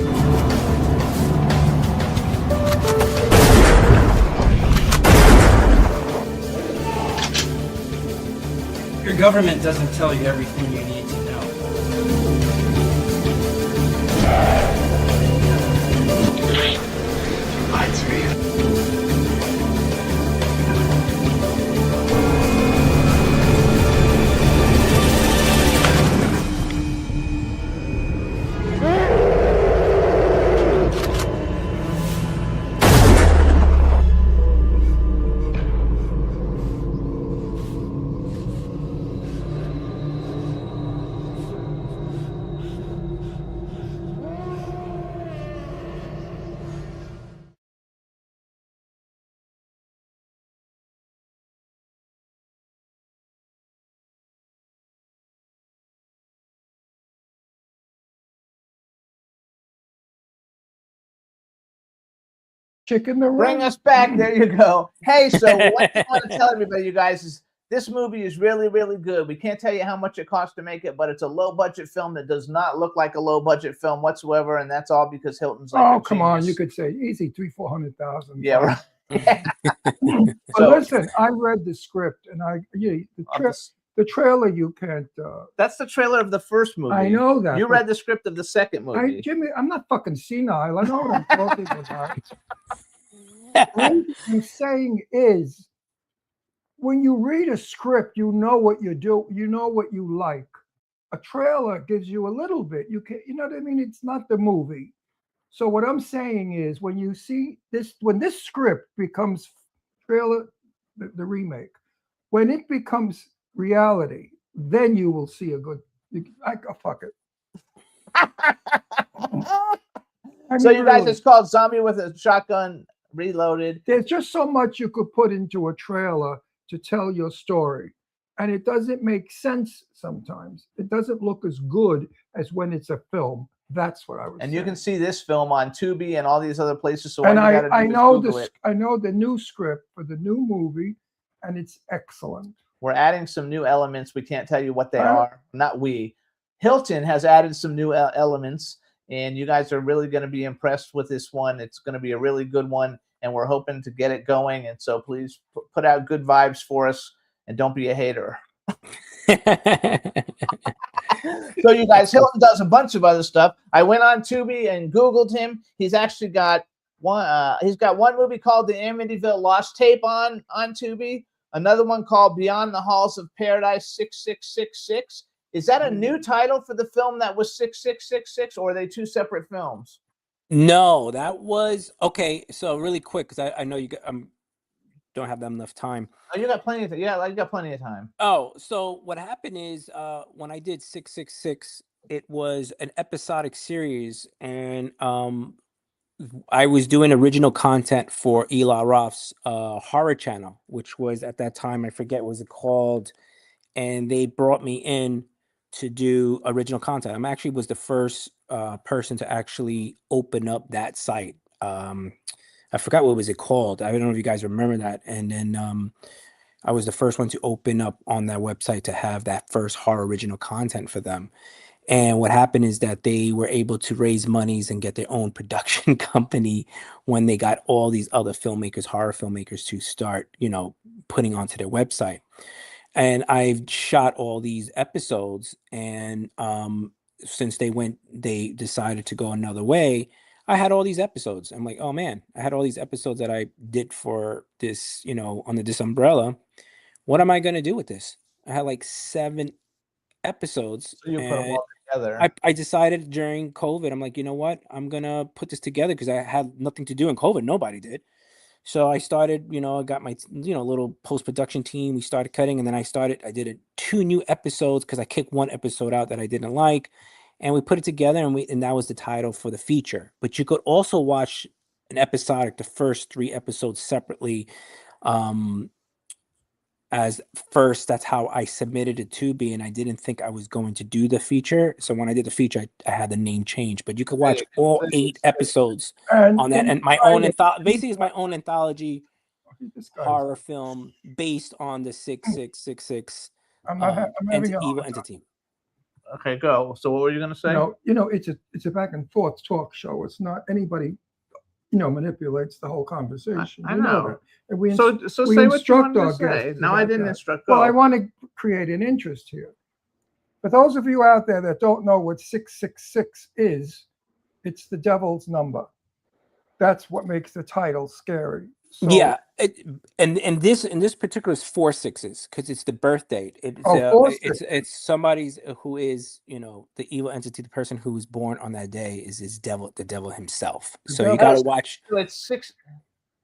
Your government doesn't tell you everything you need to know. Lied to me. Chicken the Bring run. us back. There you go. Hey, so what I want to tell everybody, you guys, is this movie is really, really good. We can't tell you how much it costs to make it, but it's a low-budget film that does not look like a low-budget film whatsoever, and that's all because Hilton's like Oh, a come on. genius. You could say easy 300,000-400,000. Yeah, right. But So- listen, I read the script and the trailer you can't. That's the trailer of the first movie. I know that. You but read the script of the second movie. Jimmy, I'm not fucking senile. I know what I'm talking about. What I'm saying is, when you read a script, you know what you do. You know what you like. A trailer gives you a little bit. You know what I mean? It's not the movie. So what I'm saying is, when you see this, when this script becomes trailer, the remake, when it becomes reality, then you will see a good. Fuck it. I So mean, you guys, really. it's called Zombie with a Shotgun Reloaded. There's just so much you could put into a trailer to tell your story. And it doesn't make sense sometimes. It doesn't look as good as when it's a film. That's what I was And saying. you can see this film on Tubi and all these other places. So all And you gotta do I is know Google it. I know the new script for the new movie, and it's excellent. We're adding some new elements. We can't tell you what they Uh, are. Not we. Hilton has added some new elements, and you guys are really going to be impressed with this one. It's going to be a really good one, and we're hoping to get it going. And so please put out good vibes for us, and don't be a hater. So you guys, Hilton does a bunch of other stuff. I went on Tubi and Googled him. He's actually got one. He's got one movie called The Amityville Lost Tape on Tubi. Another one called Beyond the Halls of Paradise 6666. Is that a new title for the film that was 6666, or are they two separate films? No, that was okay. So really quick, because I know you don't have that enough time. Oh, you got plenty of yeah, you got plenty of time. Oh, so what happened is when I did 666, it was an episodic series, and I was doing original content for Eli Roth's horror channel, which was at that time, I forget what was it called, and they brought me in to do original content. I'm actually was the first person to actually open up that site. I forgot what was it called. I don't know if you guys remember that. And then I was the first one to open up on that website to have that first horror original content for them. And what happened is that they were able to raise monies and get their own production company when they got all these other filmmakers, horror filmmakers, to start, putting onto their website. And I've shot all these episodes, and since they decided to go another way, I had all these episodes. I'm like, oh man, I had all these episodes that I did for this, under this umbrella. What am I going to do with this? I had like 7 episodes. So you put them and all together. I decided during COVID, I'm like, you know what? I'm going to put this together because I had nothing to do in COVID. Nobody did. So I started, I got my, little post-production team. We started cutting, and then I did 2 new episodes because I kicked 1 episode out that I didn't like. And we put it together, and that was the title for the feature. But you could also watch an episodic, the first 3 episodes separately. As first, that's how I submitted it to Tubi, and I didn't think I was going to do the feature. So when I did the feature, I had the name change. But you could watch all 8 episodes on that, and my own basically it's my own anthology horror film based on the 6666 evil entity. Okay, go. So what were you going to say? It's a back and forth talk show. It's not anybody, manipulates the whole conversation. I know. That. And we So we say what you instruct wanted our to say. guests No, I about didn't that. instruct. Well, Go. I want to create an interest here. For those of you out there that don't know what 666 is, it's the devil's number. That's what makes the title scary. So, Yeah, and this particular is 4 6s because it's the birth date. It's somebody's who is the evil entity, the person who was born on that day is the devil himself. So you got to watch. So it's 6.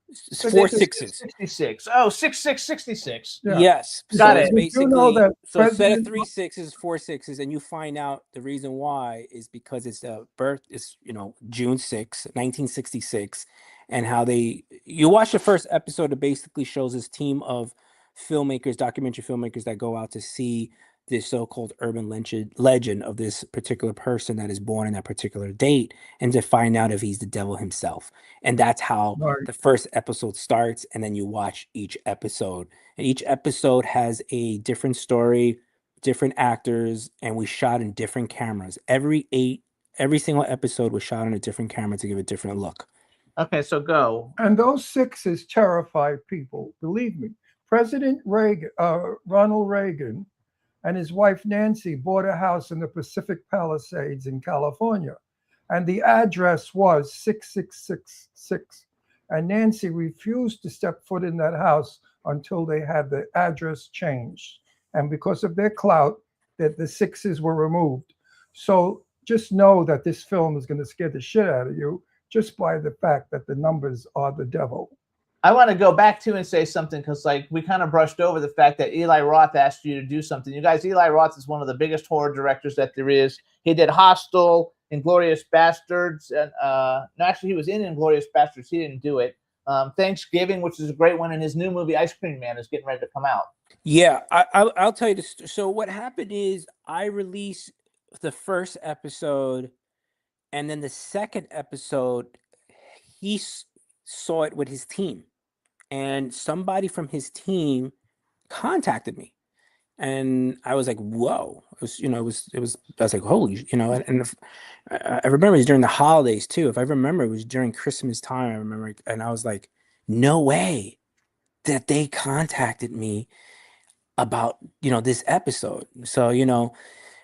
It's 4 6s. 66. Oh, 6666. Yeah. Yes, Got so it. it's basically that so instead of President- 3 6s, 4 6s, and you find out the reason why is because it's the birth is June 6, 1966, and how you watch the first episode. It basically shows this team of filmmakers, documentary filmmakers, that go out to see this so-called urban legend of this particular person that is born in that particular date, and to find out if he's the devil himself. And that's how the first episode starts, and then you watch each episode, and each episode has a different story, different actors, and we shot in different cameras. Every single episode was shot on a different camera to give a different look. Okay, so go. And those 6s terrify people. Believe me. President Ronald Reagan and his wife Nancy bought a house in the Pacific Palisades in California, and the address was 6666. And Nancy refused to step foot in that house until they had the address changed. And because of their clout, that the 6s were removed. So just know that this film is going to scare the shit out of you just by the fact that the numbers are the devil. I want to go back to and say something because, we kind of brushed over the fact that Eli Roth asked you to do something. You guys, Eli Roth is one of the biggest horror directors that there is. He did Hostel, Inglourious Bastards, and no, actually, he was in Inglourious Bastards. He didn't do it. Thanksgiving, which is a great one, and his new movie Ice Cream Man is getting ready to come out. Yeah, I'll tell you this. So what happened is I released the first episode, and then the second episode, he saw it with his team, and somebody from his team contacted me, and I was like, "Whoa!" It was. I was like, "Holy!" And I remember it was during the holidays too. If I remember, it was during Christmas time. I remember, and I was like, "No way that they contacted me about this episode." So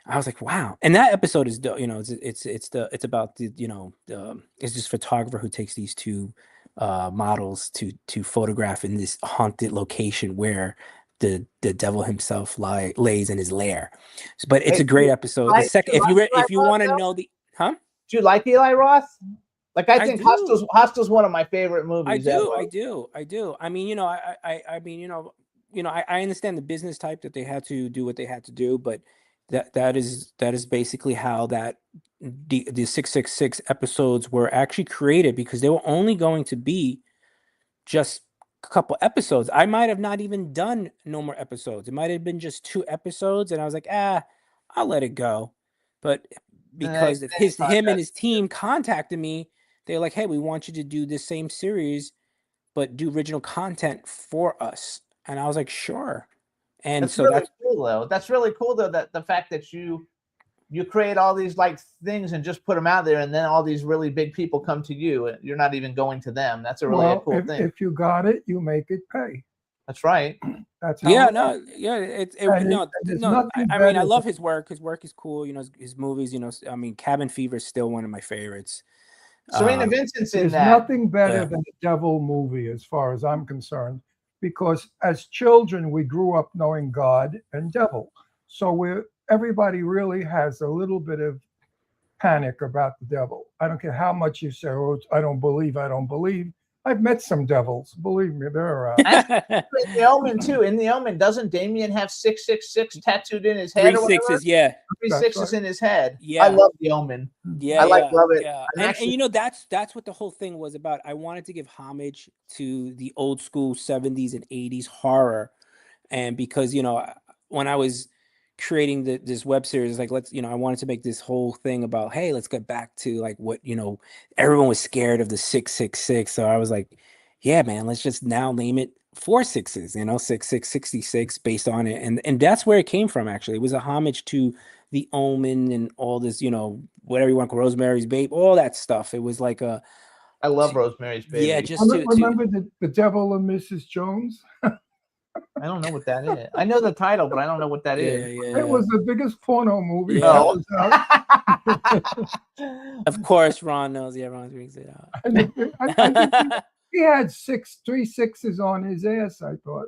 I was like, "Wow!" And that episode is it's about it's this photographer who takes these 2 models to photograph in this haunted location where the devil himself lays in his lair. But it's a great episode. The second, if you want to know the Do you like Eli Roth? I think do. Hostel's one of my favorite movies. I do. ever. I mean, I understand the business type that they had to do what they had to do, but that is basically how the 666 episodes were actually created, because they were only going to be just a couple episodes. I might have not even done no more episodes. It might have been just 2 episodes, and I was like, I'll let it go. But because him and his team contacted me, they're like, hey, we want you to do this same series, but do original content for us. And I was like, sure. And That's so really that's cool, though. That's really cool, though. That the fact that you create all these like things and just put them out there, and then all these really big people come to you, and you're not even going to them. That's a really cool thing. If you got it, you make it pay. That's right. That's how yeah, it no, works. yeah, And no, there's no. nothing I mean, I better love than- his work. His work is cool. You know, his movies. You know, I mean, Cabin Fever is still one of my favorites. Serena Vincent's in There's that. nothing better Yeah. than a devil movie, as far as I'm concerned, because as children we grew up knowing God and devil, so everybody really has a little bit of panic about the devil. I don't care how much you say, "Oh, I don't believe." I've met some devils. Believe me, they're around. In The Omen too. In The Omen, doesn't Damien have 666 tattooed in his head? Three or whatever? sixes, yeah. Three That's sixes right. in his head. Yeah. I love The Omen. Yeah, I yeah, love it. yeah. I'm And actually- you know, that's what the whole thing was about. I wanted to give homage to the old school 70s and 80s horror. And because, you know, when I was creating this web series, like, I wanted to make this whole thing about, hey, let's get back to like what, you know, everyone was scared of the 666. So I was like, yeah, man, let's just now name it 4 6s, you know, 6666 based on it. And that's where it came from, actually. It was a homage to The Omen and all this, you know, whatever you want, Rosemary's Baby, all that stuff. It was like a, I love Rosemary's Baby. yeah, just to Remember the Devil and Mrs. Jones? I don't know what that is. I know the title, but I don't know what that is. yeah. It was the biggest porno movie. Yeah. that was out. Of course, Ron knows. Yeah, Ron brings it out. I think he had 3 6s on his ass, I thought.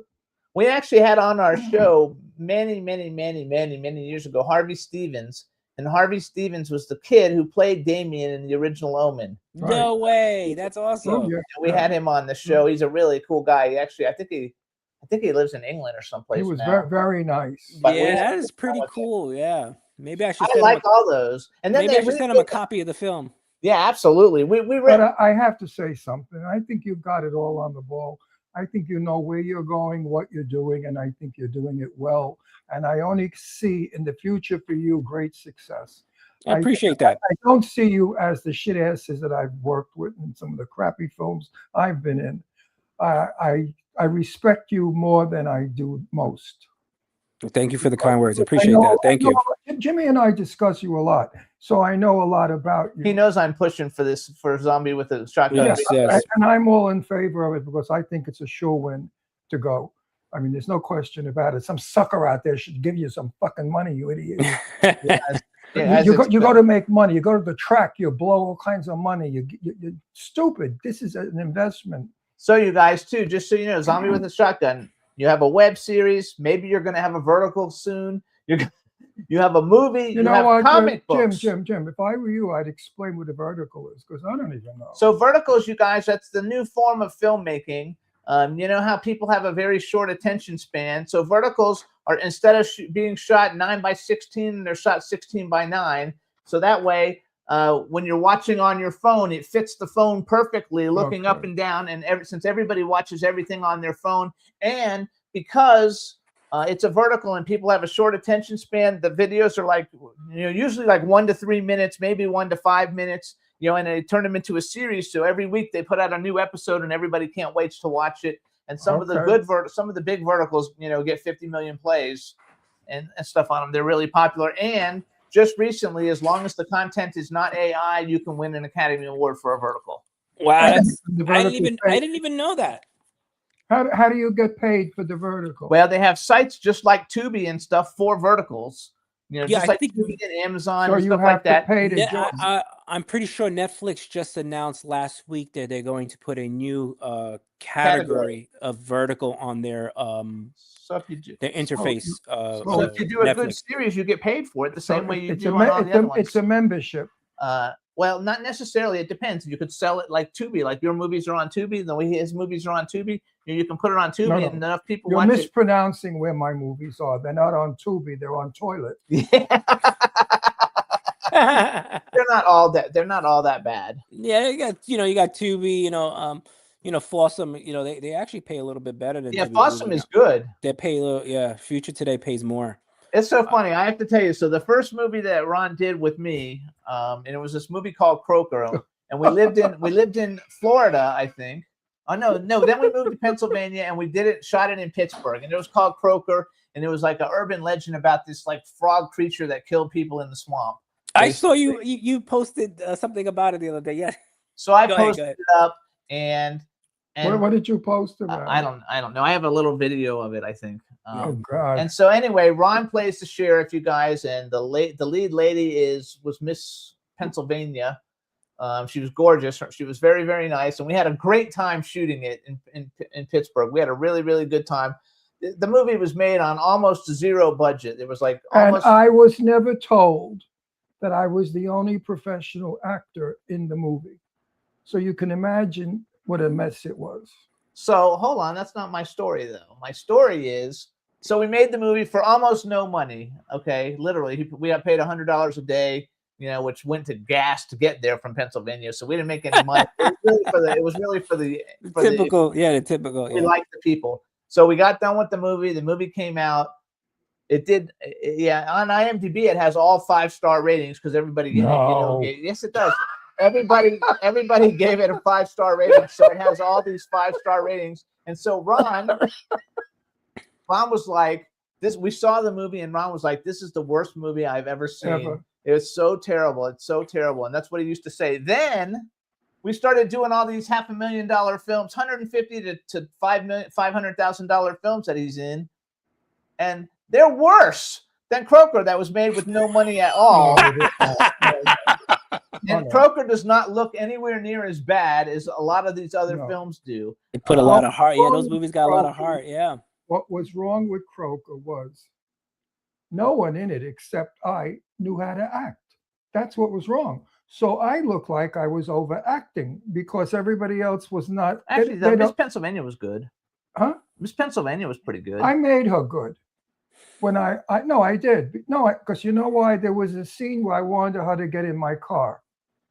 We actually had on our show many years ago Harvey Stevens, and Harvey Stevens was the kid who played Damien in the original Omen. No way. That's awesome. Oh, yeah. And we had him on the show. He's a really cool guy. He actually, I think he lives in England or someplace. He was now. very, very nice. But we Yeah, had that is pretty with him. cool. Yeah. Maybe I should I send like him all those. And then maybe they I should send him a copy of the film. Yeah, absolutely. We But read. I have to say something. I think you've got it all on the ball. I think you know where you're going, what you're doing, and I think you're doing it well. And I only see in the future for you great success. I appreciate that. I don't see you as the shit asses that I've worked with in some of the crappy films I've been in. I respect you more than I do most. Thank you for the kind words. I appreciate know- that. Thank you. Jimmy and I discuss you a lot, so I know a lot about you. He knows I'm pushing for Zombie with a Shotgun. Yes, yes. And I'm all in favor of it because I think it's a sure win to go. I mean, there's no question about it. Some sucker out there should give you some fucking money, you idiot. Yeah, you go to make money. You go to the track. You blow all kinds of money. You're stupid. This is an investment. So you guys too, just so you know, Zombie with a Shotgun. You have a web series. Maybe you're going to have a vertical soon. You have a movie. You know have what, comic books. Jim? If I were you, I'd explain what a vertical is because I don't even know. So verticals, you guys, that's the new form of filmmaking. You know how people have a very short attention span. So verticals are, instead of being shot 9:16, they're shot 16:9. So that way, when you're watching on your phone, it fits the phone perfectly, looking up and down. And since everybody watches everything on their phone, and because it's a vertical and people have a short attention span, the videos are like, usually like 1 to 3 minutes, maybe 1 to 5 minutes. And they turn them into a series. So every week they put out a new episode, and everybody can't wait to watch it. And some of the big verticals, get 50 million plays and stuff on them. They're really popular. And just recently, as long as the content is not AI, you can win an Academy Award for a vertical. Wow, And that's, the I vertical didn't even know that. How do you get paid for the vertical? Well, they have sites just like Tubi and stuff for verticals. Yeah, Just I like think- Tubi and Amazon So and you stuff have like that. to pay to Yeah, join. I'm pretty sure Netflix just announced last week that they're going to put a new category of vertical on their So if you do, their interface. so if you do a good series, you get paid for it the same way you it's do a on all the other ones. it's a membership. Well, not necessarily. It depends. You could sell it like Tubi, like your movies are on Tubi. The way his movies are on Tubi, you can put it on Tubi, No. and enough people You're watch mispronouncing where my movies are. They're not on Tubi. They're on Toilet. it. They're not all that. They're not all that bad. Yeah, you got Tubi, Fossum, they actually pay a little bit better than Yeah, Tubi. Fossum is good. They pay a little, Future Today pays more. It's so funny. I have to tell you. So the first movie that Ron did with me, and it was this movie called Croker, and we lived in Florida, I think. Oh no. Then we moved to Pennsylvania and we shot it in Pittsburgh, and it was called Croaker, and it was like an urban legend about this like frog creature that killed people in the swamp. I saw you posted something about it the other day. Yeah. So I Go ahead, posted it up, and What did you post about? I don't know. I have a little video of it, I think. Oh God! And so anyway, Ron plays the sheriff, you guys, and the lead lady was Miss Pennsylvania. She was gorgeous. She was very, very nice, and we had a great time shooting it in Pittsburgh. We had a really, really good time. The movie was made on almost zero budget. It was like almost. And I was never told that I was the only professional actor in the movie, so you can imagine what a mess it was. So hold on, that's not my story though. My story is, so we made the movie for almost no money. Okay, literally, we got paid $100 a day, which went to gas to get there from Pennsylvania. So we didn't make any money. It was really for the typical. The typical. We liked the people. So we got done with the movie. The movie came out. It did. Yeah, on IMDb it has all 5-star ratings because everybody. Yes, it does. Everybody gave it a 5-star rating, so it has all these 5-star ratings. And so Ron was like, "This." We saw the movie, and Ron was like, "This is the worst movie I've ever seen. Ever. It was so terrible. It's so terrible." And that's what he used to say. Then we started doing all these $500,000 films, $150,000 to $500,000 films that he's in, and they're worse than Croaker, that was made with no money at all. And Croaker does not look anywhere near as bad as a lot of these other films do. They put a lot of heart. Yeah, those movies got a lot of heart. Yeah. What was wrong with Croaker was no one in it except I knew how to act. That's what was wrong. So I looked like I was overacting because everybody else was not. Actually, Miss Pennsylvania was good. Huh? Miss Pennsylvania was pretty good. I made her good. When I did. No, because you know why? There was a scene where I wanted her to get in my car.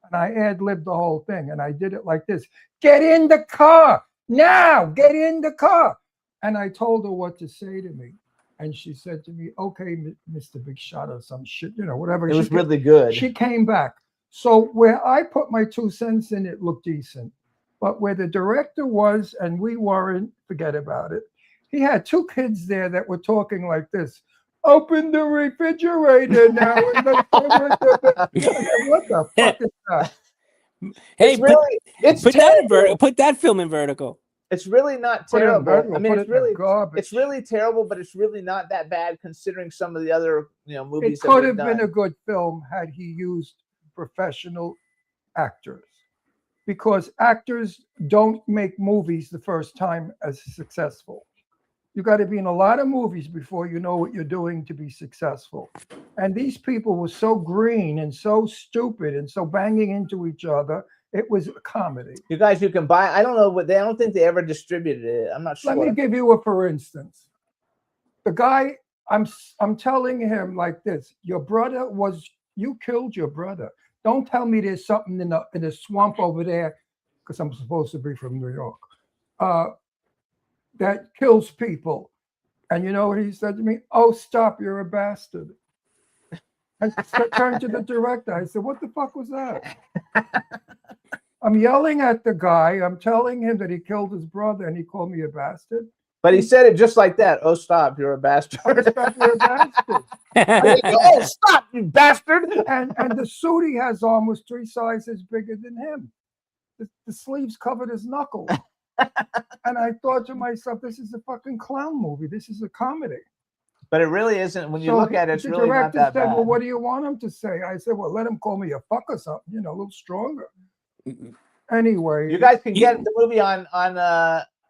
And I ad-libbed the whole thing. And I did it like this. Get in the car. Now, get in the car. And I told her what to say to me. And she said to me, okay, Mr. Big Shot or some shit, whatever. It was really good. She came back. So where I put my 2 cents in, it looked decent. But where the director was and we weren't, forget about it. He had 2 kids there that were talking like this. Open the refrigerator now. What the fuck is that? Hey, put that film in vertical. It's really not terrible. I mean, it's really terrible, but it's really not that bad considering some of the other movies. It could have been a good film had he used professional actors, because actors don't make movies the first time as successful. You got to be in a lot of movies before you know what you're doing to be successful. And these people were so green and so stupid and so banging into each other. It was a comedy. You guys, you can buy. I don't know what I don't think they ever distributed it. I'm not sure. Let me give you a for instance. The guy, I'm telling him like this: you killed your brother. Don't tell me there's something in the swamp over there, because I'm supposed to be from New York. That kills people. And you know what he said to me? Oh, stop, you're a bastard. I turned to the director. I said, what the fuck was that? I'm yelling at the guy. I'm telling him that he killed his brother and he called me a bastard. But he said it just like that. Oh, stop, you're a bastard. Oh, stop, you're a bastard. Oh, stop, you bastard. And the suit he has on was 3 sizes bigger than him. The sleeves covered his knuckles. And I thought to myself, this is a fucking clown movie. This is a comedy. But it really isn't. When you look at it, it's really not that said, bad. well, what do you want him to say? I said, well, let him call me a fuck or something, a little stronger. Anyway. You guys can get the movie on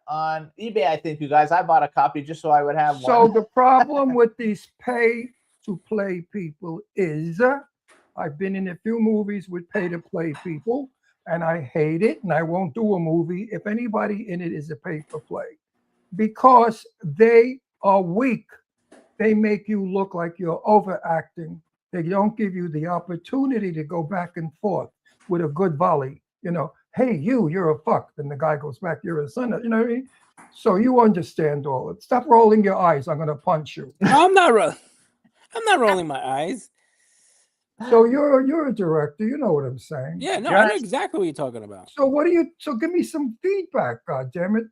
eBay, I think, you guys. I bought a copy just so I would have one. So the problem with these pay-to-play people is I've been in a few movies with pay-to-play people, and I hate it, and I won't do a movie if anybody in it is a pay-for-play, because they are weak. They make you look like you're overacting. They don't give you the opportunity to go back and forth with a good volley. Hey, you're a fuck. Then the guy goes back, you're a son. You know what I mean? So you understand all it. Stop rolling your eyes. I'm going to punch you. No, I'm not rolling my eyes. So you're a director. You know what I'm saying. Yeah, no, You're I know ask- exactly what you're talking about. So what do you? So give me some feedback. God damn it.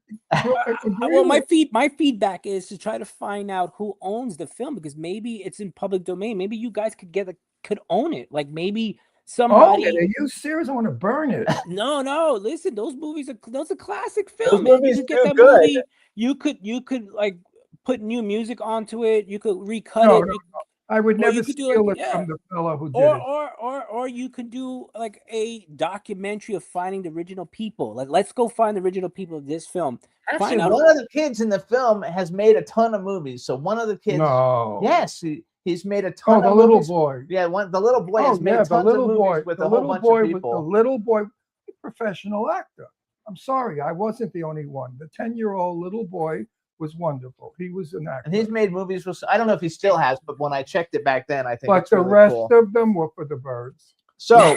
Well, my feedback is to try to find out who owns the film, because maybe it's in public domain. Maybe you guys could own it. Like maybe Oh, somebody. are you serious? I want to burn it. No. Listen, those are classic Those films. Man. movies You could do get that good. movie. You could like put new music onto it. You could recut No, it. no, I would or never you could do, steal like, it from the fellow who did or, it. or you could do like a documentary of finding the original people. Like, let's go find the original people of this film. Actually, Find out. one of the kids in the film has made a ton of movies. So one of the kids, No. yes, he's made a Oh, ton the of little movies. boy. Yeah, the little boy Oh, has made yeah, the tons little of movies boy. with The a whole little bunch boy. of The people. little boy, professional actor. I'm sorry, I wasn't the only one. The 10-year-old little boy was wonderful. He was an actor. And he's made movies with, I don't know if he still has, but when I checked it back then, I think But it's the really rest cool. of them were for the birds. So,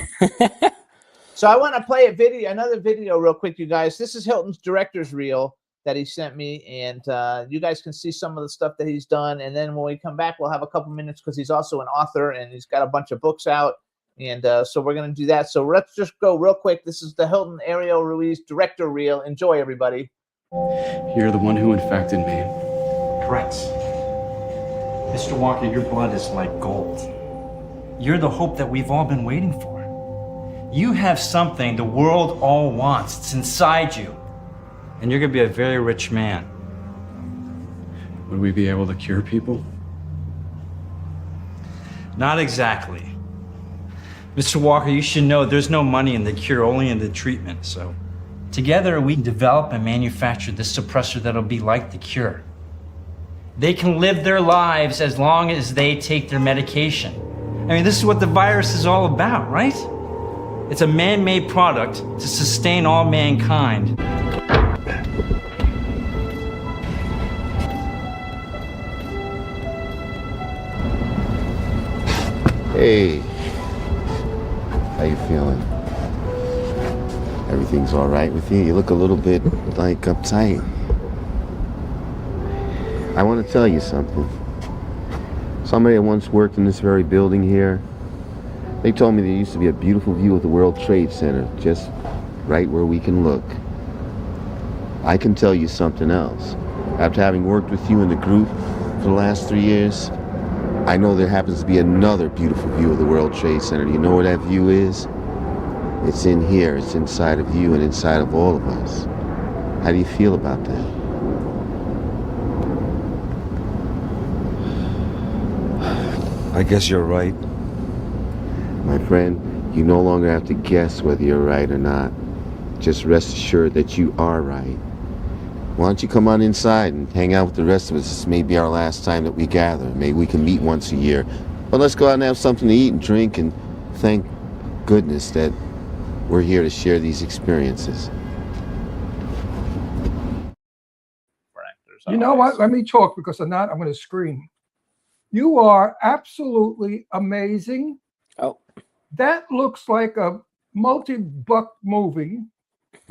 so I want to play another video real quick, you guys. This is Hilton's director's reel that he sent me, and you guys can see some of the stuff that he's done. And then when we come back, we'll have a couple minutes because he's also an author and he's got a bunch of books out. And so we're going to do that. So let's just go real quick. This is the Hilton Ariel Ruiz director reel. Enjoy, everybody. You're the one who infected me. Correct. Mr. Walker, your blood is like gold. You're the hope that we've all been waiting for. You have something the world all wants. It's inside you. And you're gonna be a very rich man. Would we be able to cure people? Not exactly. Mr. Walker, you should know there's no money in the cure, only in the treatment. So together we can develop and manufacture this suppressor that'll be like the cure. They can live their lives as long as they take their medication. I mean, this is what the virus is all about, right? It's a man-made product to sustain all mankind. Hey, how you feeling? Everything's all right with you? You look a little bit, like, uptight. I want to tell you something. Somebody that once worked in this very building here, they told me there used to be a beautiful view of the World Trade Center, just right where we can look. I can tell you something else. After having worked with you in the group for the last 3 years, I know there happens to be another beautiful view of the World Trade Center. Do you know where that view is? It's in here. It's inside of you and inside of all of us. How do you feel about that? I guess you're right. My friend, you no longer have to guess whether you're right or not. Just rest assured that you are right. Why don't you come on inside and hang out with the rest of us? This may be our last time that we gather. Maybe we can meet once a year. But let's go out and have something to eat and drink, and thank goodness that we're here to share these experiences. You know what? Let me talk, because I'm going to scream. You are absolutely amazing. Oh. That looks like a multi-buck movie.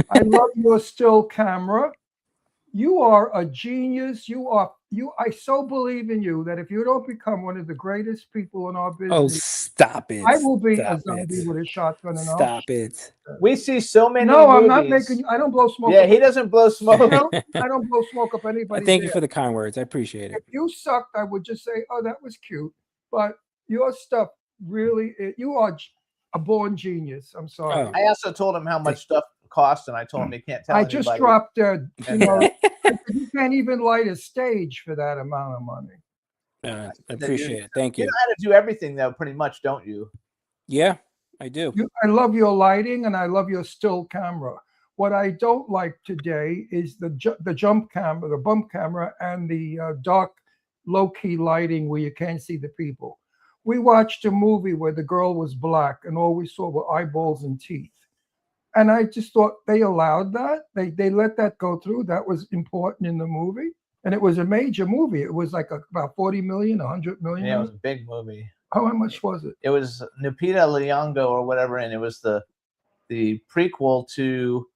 I love your still camera. You are a genius. I so believe in you that if you don't become one of the greatest people in our business, Oh, stop it. I will be Stop a zombie it. with a shotgun and Stop it. We see so many No, I'm not movies. making. I don't blow smoke. Yeah, up- he doesn't blow smoke. I don't blow smoke up anybody. Thank you for the kind words. I appreciate it. If you sucked, I would just say, "Oh, that was cute," but your stuff really, you are a born genius. I'm sorry. Oh. I also told him how much stuff costs, and I told him he can't tell I anybody. just dropped dead. You know, you can't even light a stage for that amount of money. I appreciate it. Thank You you. know how to do everything, though, pretty much, don't you? Yeah, I do. I love your lighting and I love your still camera. What I don't like today is the jump camera, the bump camera, and the dark, low-key lighting where you can't see the people. We watched a movie where the girl was black and all we saw were eyeballs and teeth. And I just thought they allowed that. They let that go through. That was important in the movie. And it was a major movie. It was like about 40 million, 100 million. Yeah, it was a big movie. How much was it? It was Lupita Nyong'o or whatever, and it was the prequel to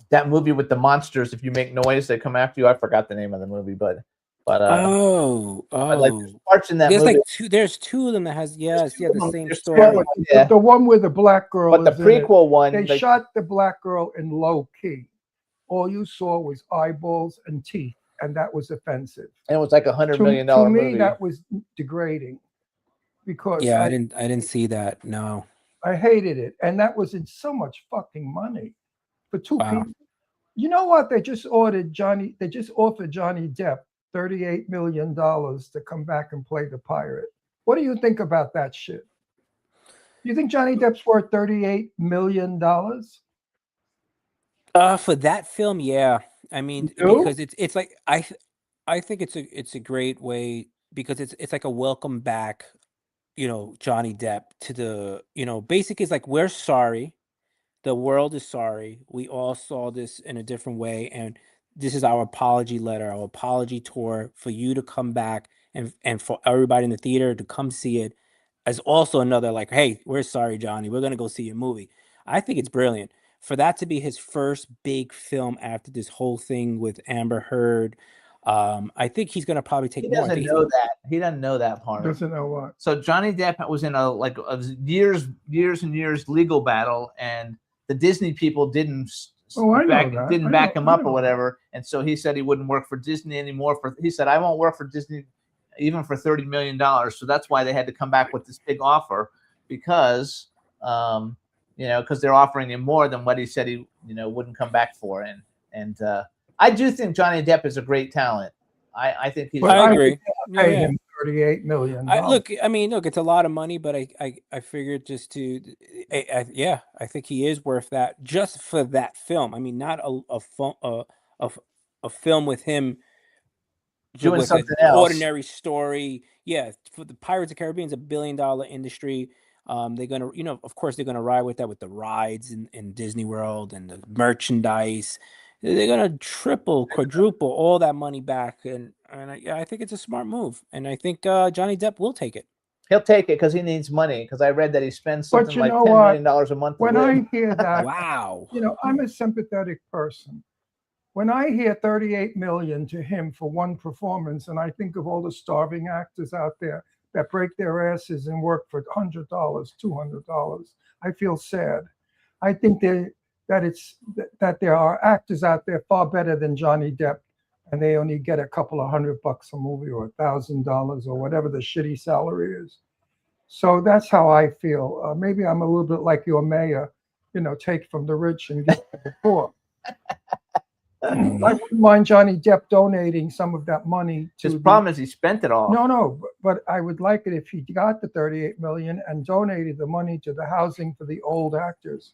that movie with the monsters. If you make noise, they come after you. I forgot the name of the movie, but But like there's Oh. parts in that There's movie. like two. There's two of them that has the same There's two story. of them, yeah. The one with the black girl. But the is in it. prequel one, they like- shot the black girl in low key. All you saw was eyeballs and teeth, and that was offensive. And it was like $100 million to me, movie. that was degrading because Yeah, I didn't see that. No. I hated it, and that was in so much fucking money for two Wow. people. You know what? They just offered Johnny Depp $38 million to come back and play the pirate. What do you think about that shit? You think Johnny Depp's worth $38 million? For that film, yeah. I mean, do? because it's like I think it's a great way because it's like a welcome back, Johnny Depp to the, basically it's like we're sorry. The world is sorry. We all saw this in a different way, and this is our apology letter, our apology tour for you to come back and for everybody in the theater to come see it as also another like, hey, we're sorry, Johnny. We're gonna go see your movie. I think it's brilliant for that to be his first big film after this whole thing with Amber Heard. I think he's gonna probably take He more. I doesn't think know that. He doesn't know that part. Doesn't know what. So Johnny Depp was in a years and years legal battle, and the Disney people didn't Oh, I know back that. didn't I back know- him I up know or whatever, and so he said he wouldn't work for Disney anymore. He said I won't work for Disney even for $30 million. So that's why they had to come back with this big offer because because they're offering him more than what he said he wouldn't come back for. And I do think Johnny Depp is a great talent. I think he's. I agree. Pay Yeah. him $38 million. Look, it's a lot of money, but I figured just to, I think he is worth that just for that film. I mean, not a film with him Doing with something an else. ordinary story. Yeah, for the Pirates of the Caribbean is $1 billion industry. They're gonna, of course, they're gonna ride with that with the rides in Disney World and the merchandise. They're gonna triple, quadruple all that money back, and I think it's a smart move, and I think Johnny Depp will take it. He'll take it because he needs money. Because I read that he spends But something you like know $10 what? million a month. to When live. I hear that, Wow. I'm a sympathetic person. When I hear $38 million to him for one performance, and I think of all the starving actors out there that break their asses and work for $100, $200, I feel sad. I think that there are actors out there far better than Johnny Depp, and they only get a couple of $100 a movie or $1,000 or whatever the shitty salary is. So that's how I feel. Maybe I'm a little bit like your mayor, take from the rich and give to the poor. I wouldn't mind Johnny Depp donating some of that money to His problem is he spent it all. No, but I would like it if he got the $38 million and donated the money to the housing for the old actors,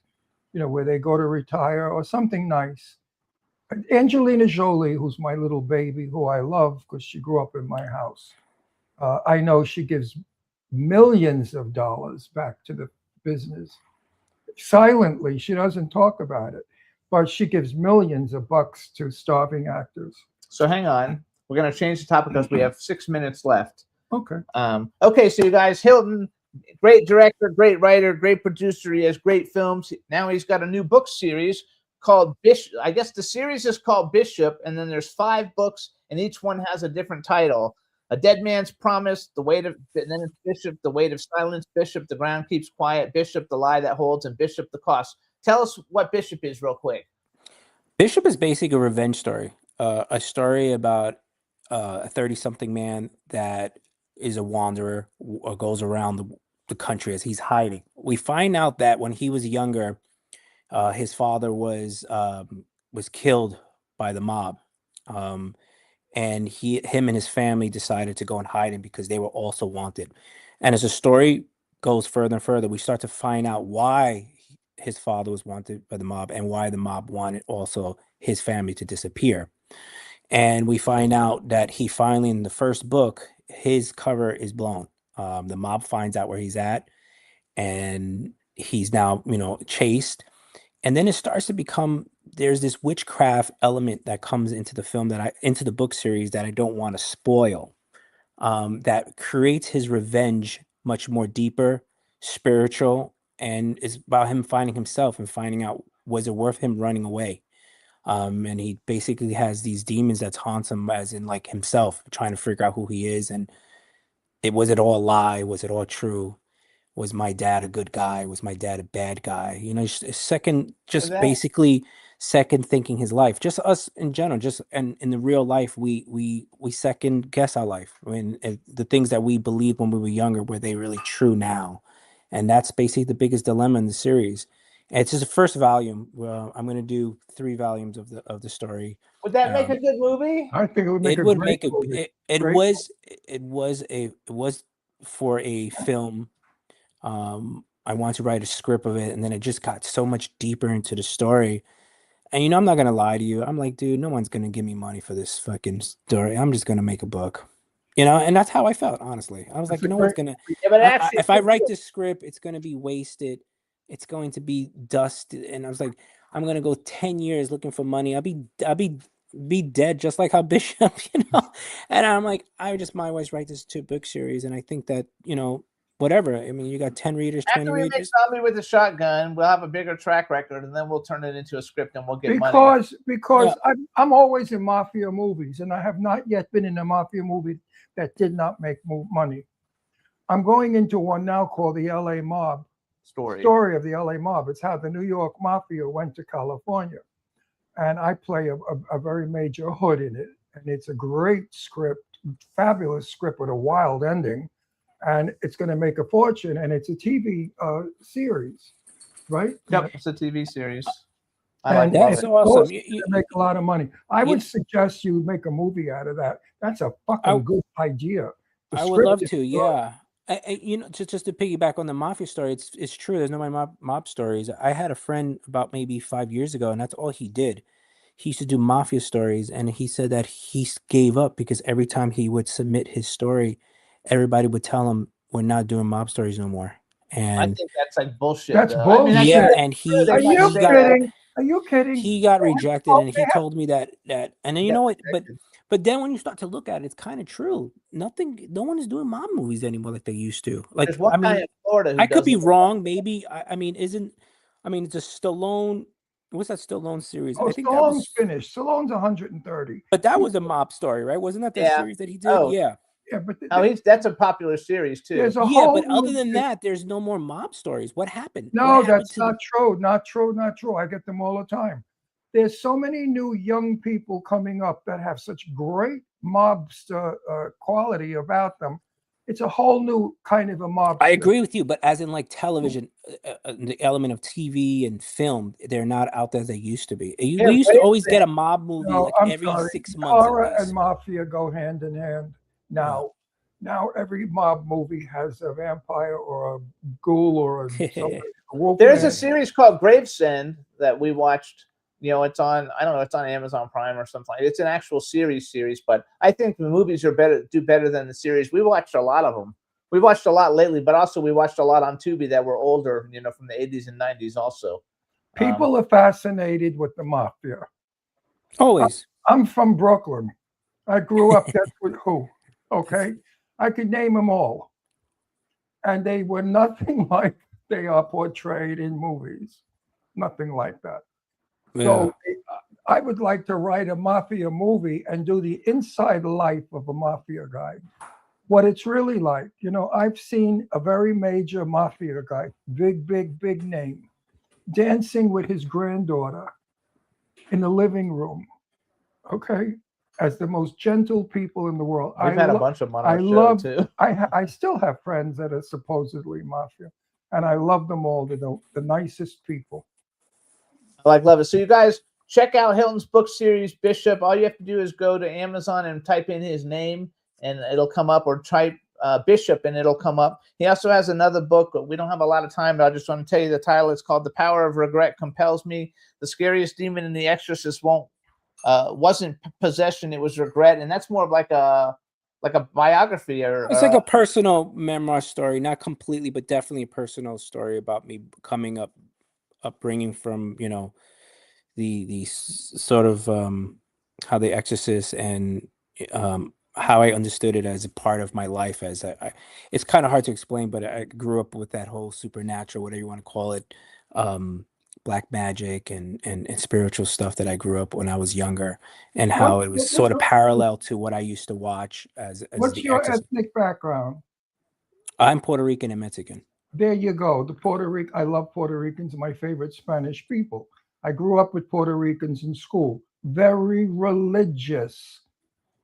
where they go to retire or something nice. Angelina Jolie, who's my little baby, who I love because she grew up in my house. I know she gives millions of dollars back to the business. Silently, she doesn't talk about it, but she gives millions of bucks to starving actors. So hang on. We're going to change the topic because we have 6 minutes left. Okay. Okay, so you guys, Hilton, great director, great writer, great producer. He has great films. Now he's got a new book series called Bishop. I guess the series is called Bishop, and then there's 5 books, and each one has a different title. A Dead Man's Promise, The Weight of, and then it's Bishop, The Weight of Silence, Bishop, The Ground Keeps Quiet, Bishop, The Lie That Holds, and Bishop, The Cost. Tell us what Bishop is real quick. Bishop is basically a revenge story, a story about a 30-something man that is a wanderer or goes around the country as he's hiding. We find out that when he was younger, his father was killed by the mob, and him and his family decided to go and hide him because they were also wanted. And as the story goes further and further, we start to find out why his father was wanted by the mob and why the mob wanted also his family to disappear. And we find out that he finally, in the first book, his cover is blown. The mob finds out where he's at, and he's now, chased. And then it starts to become, there's this witchcraft element that comes into the film into the book series that I don't want to spoil, that creates his revenge much more deeper, spiritual, and it's about him finding himself and finding out, was it worth him running away? And he basically has these demons that haunts him, as in like himself, trying to figure out who he is. And was it all a lie? Was it all true? Was my dad a good guy? Was my dad a bad guy? You know, just That- basically second thinking his life. Just us in general, just and in the real life, we second guess our life. I mean, the things that we believed when we were younger, were they really true now? And that's basically the biggest dilemma in the series. And it's just the first volume. Well, I'm going to do 3 volumes of the story. Would that make a good movie? I think it would make It a would great make a movie. it Great was for a film. I wanted to write a script of it, and then it just got so much deeper into the story. And I'm not gonna lie to you. I'm like, dude, no one's gonna give me money for this fucking story. I'm just gonna make a book. And that's how I felt, honestly. I was like, That's a no one's great- gonna. Yeah, but actually, If I write this script, it's gonna be wasted. It's going to be dust. And I was like, I'm gonna go 10 years looking for money. I'll be dead just like how Bishop, And I'm like, I just might always write this 2-book series, and I think that whatever. I mean, you got 10 readers, 20 after we make readers. Zombie with a Shotgun, we'll have a bigger track record, and then we'll turn it into a script, and we'll get money. Because I'm always in mafia movies, and I have not yet been in a mafia movie that did not make money. I'm going into one now called the LA Mob. Story of the LA Mob. It's how the New York Mafia went to California. And I play a very major hood in it. And it's a great script, fabulous script with a wild ending. And it's going to make a fortune. And it's a TV series, right? Yep, it's a TV series. And That's it's awesome. supposed to make a lot of money. I would suggest you make a movie out of that. That's a fucking good idea. The I would script love is to, good. yeah. Just to piggyback on the mafia story, it's true. There's no more mob stories. I had a friend about maybe 5 years ago, and that's all he did. He used to do mafia stories, and he said that he gave up because every time he would submit his story, everybody would tell him, "We're not doing mob stories no more." I And think that's like bullshit. That's though. bullshit. that's yeah, true. and he There's Are like you saying- kidding? Are you kidding? he got rejected, and he Okay. told me that and then you know what, but then when you start to look at it, it's kind of true. No one is doing mob movies anymore like they used to. Like, There's one I guy mean, in Florida who I could be does it. wrong, maybe. I mean, it's a Stallone. What's that Stallone series? Oh, I think that Stallone's was, finished. Stallone's 130. but that was a mob story, right? Wasn't that the Yeah. series that he did? Oh. Yeah. Yeah, but Oh, that's a popular series too. there's a Yeah, whole but other new- than that, there's no more mob stories. What happened? No, What happened that's to not true. Not true. Not true. I get them all the time. There's so many new young people coming up that have such great mobster quality about them. It's a whole new kind of a mob. I agree with you, but as in like television, the element of TV and film, they're not out there as they used to be. Yeah, We used to wait a always get a minute. mob movie No, like I'm every sorry. 6 months. at Horror least. and mafia go hand in hand now. Now every mob movie has a vampire or a ghoul or a wolf. There's a man. series called Gravesend that we watched. It's on, I don't know, it's on Amazon Prime or something. It's an actual series, but I think the movies do better than the series. We watched a lot of them. We watched a lot lately, but also we watched a lot on Tubi that were older, from the 80s and 90s also. People are fascinated with the mafia. Always. I'm from Brooklyn. I grew up that's with who? Okay. I could name them all. And they were nothing like they are portrayed in movies. Nothing like that. So I would like to write a mafia movie and do the inside life of a mafia guy. What it's really like. I've seen a very major mafia guy, big name, dancing with his granddaughter in the living room. Okay. As the most gentle people in the world. We've had a bunch of them on our show too. I still have friends that are supposedly mafia, and I love them all. They're the nicest people. I love it. So you guys check out Hilton's book series, Bishop. All you have to do is go to Amazon and type in his name, and it'll come up, or type Bishop and it'll come up. He also has another book, but we don't have a lot of time, but I just want to tell you the title. It's called The Power of Regret Compels Me. The scariest demon in The Exorcist wasn't possession, it was regret. And that's more of like a biography, or it's like a personal memoir story, not completely, but definitely a personal story about me coming upbringing from the sort of how The Exorcist and how I understood it as a part of my life. As it's kind of hard to explain, but I grew up with that whole supernatural, whatever you want to call it, black magic and spiritual stuff that I grew up when I was younger, and how it was sort of parallel to what I used to watch as What's The your Exorcist. ethnic background? I'm Puerto Rican and Mexican. There you go. I love Puerto Ricans, my favorite Spanish people. I grew up with Puerto Ricans in school. Very religious.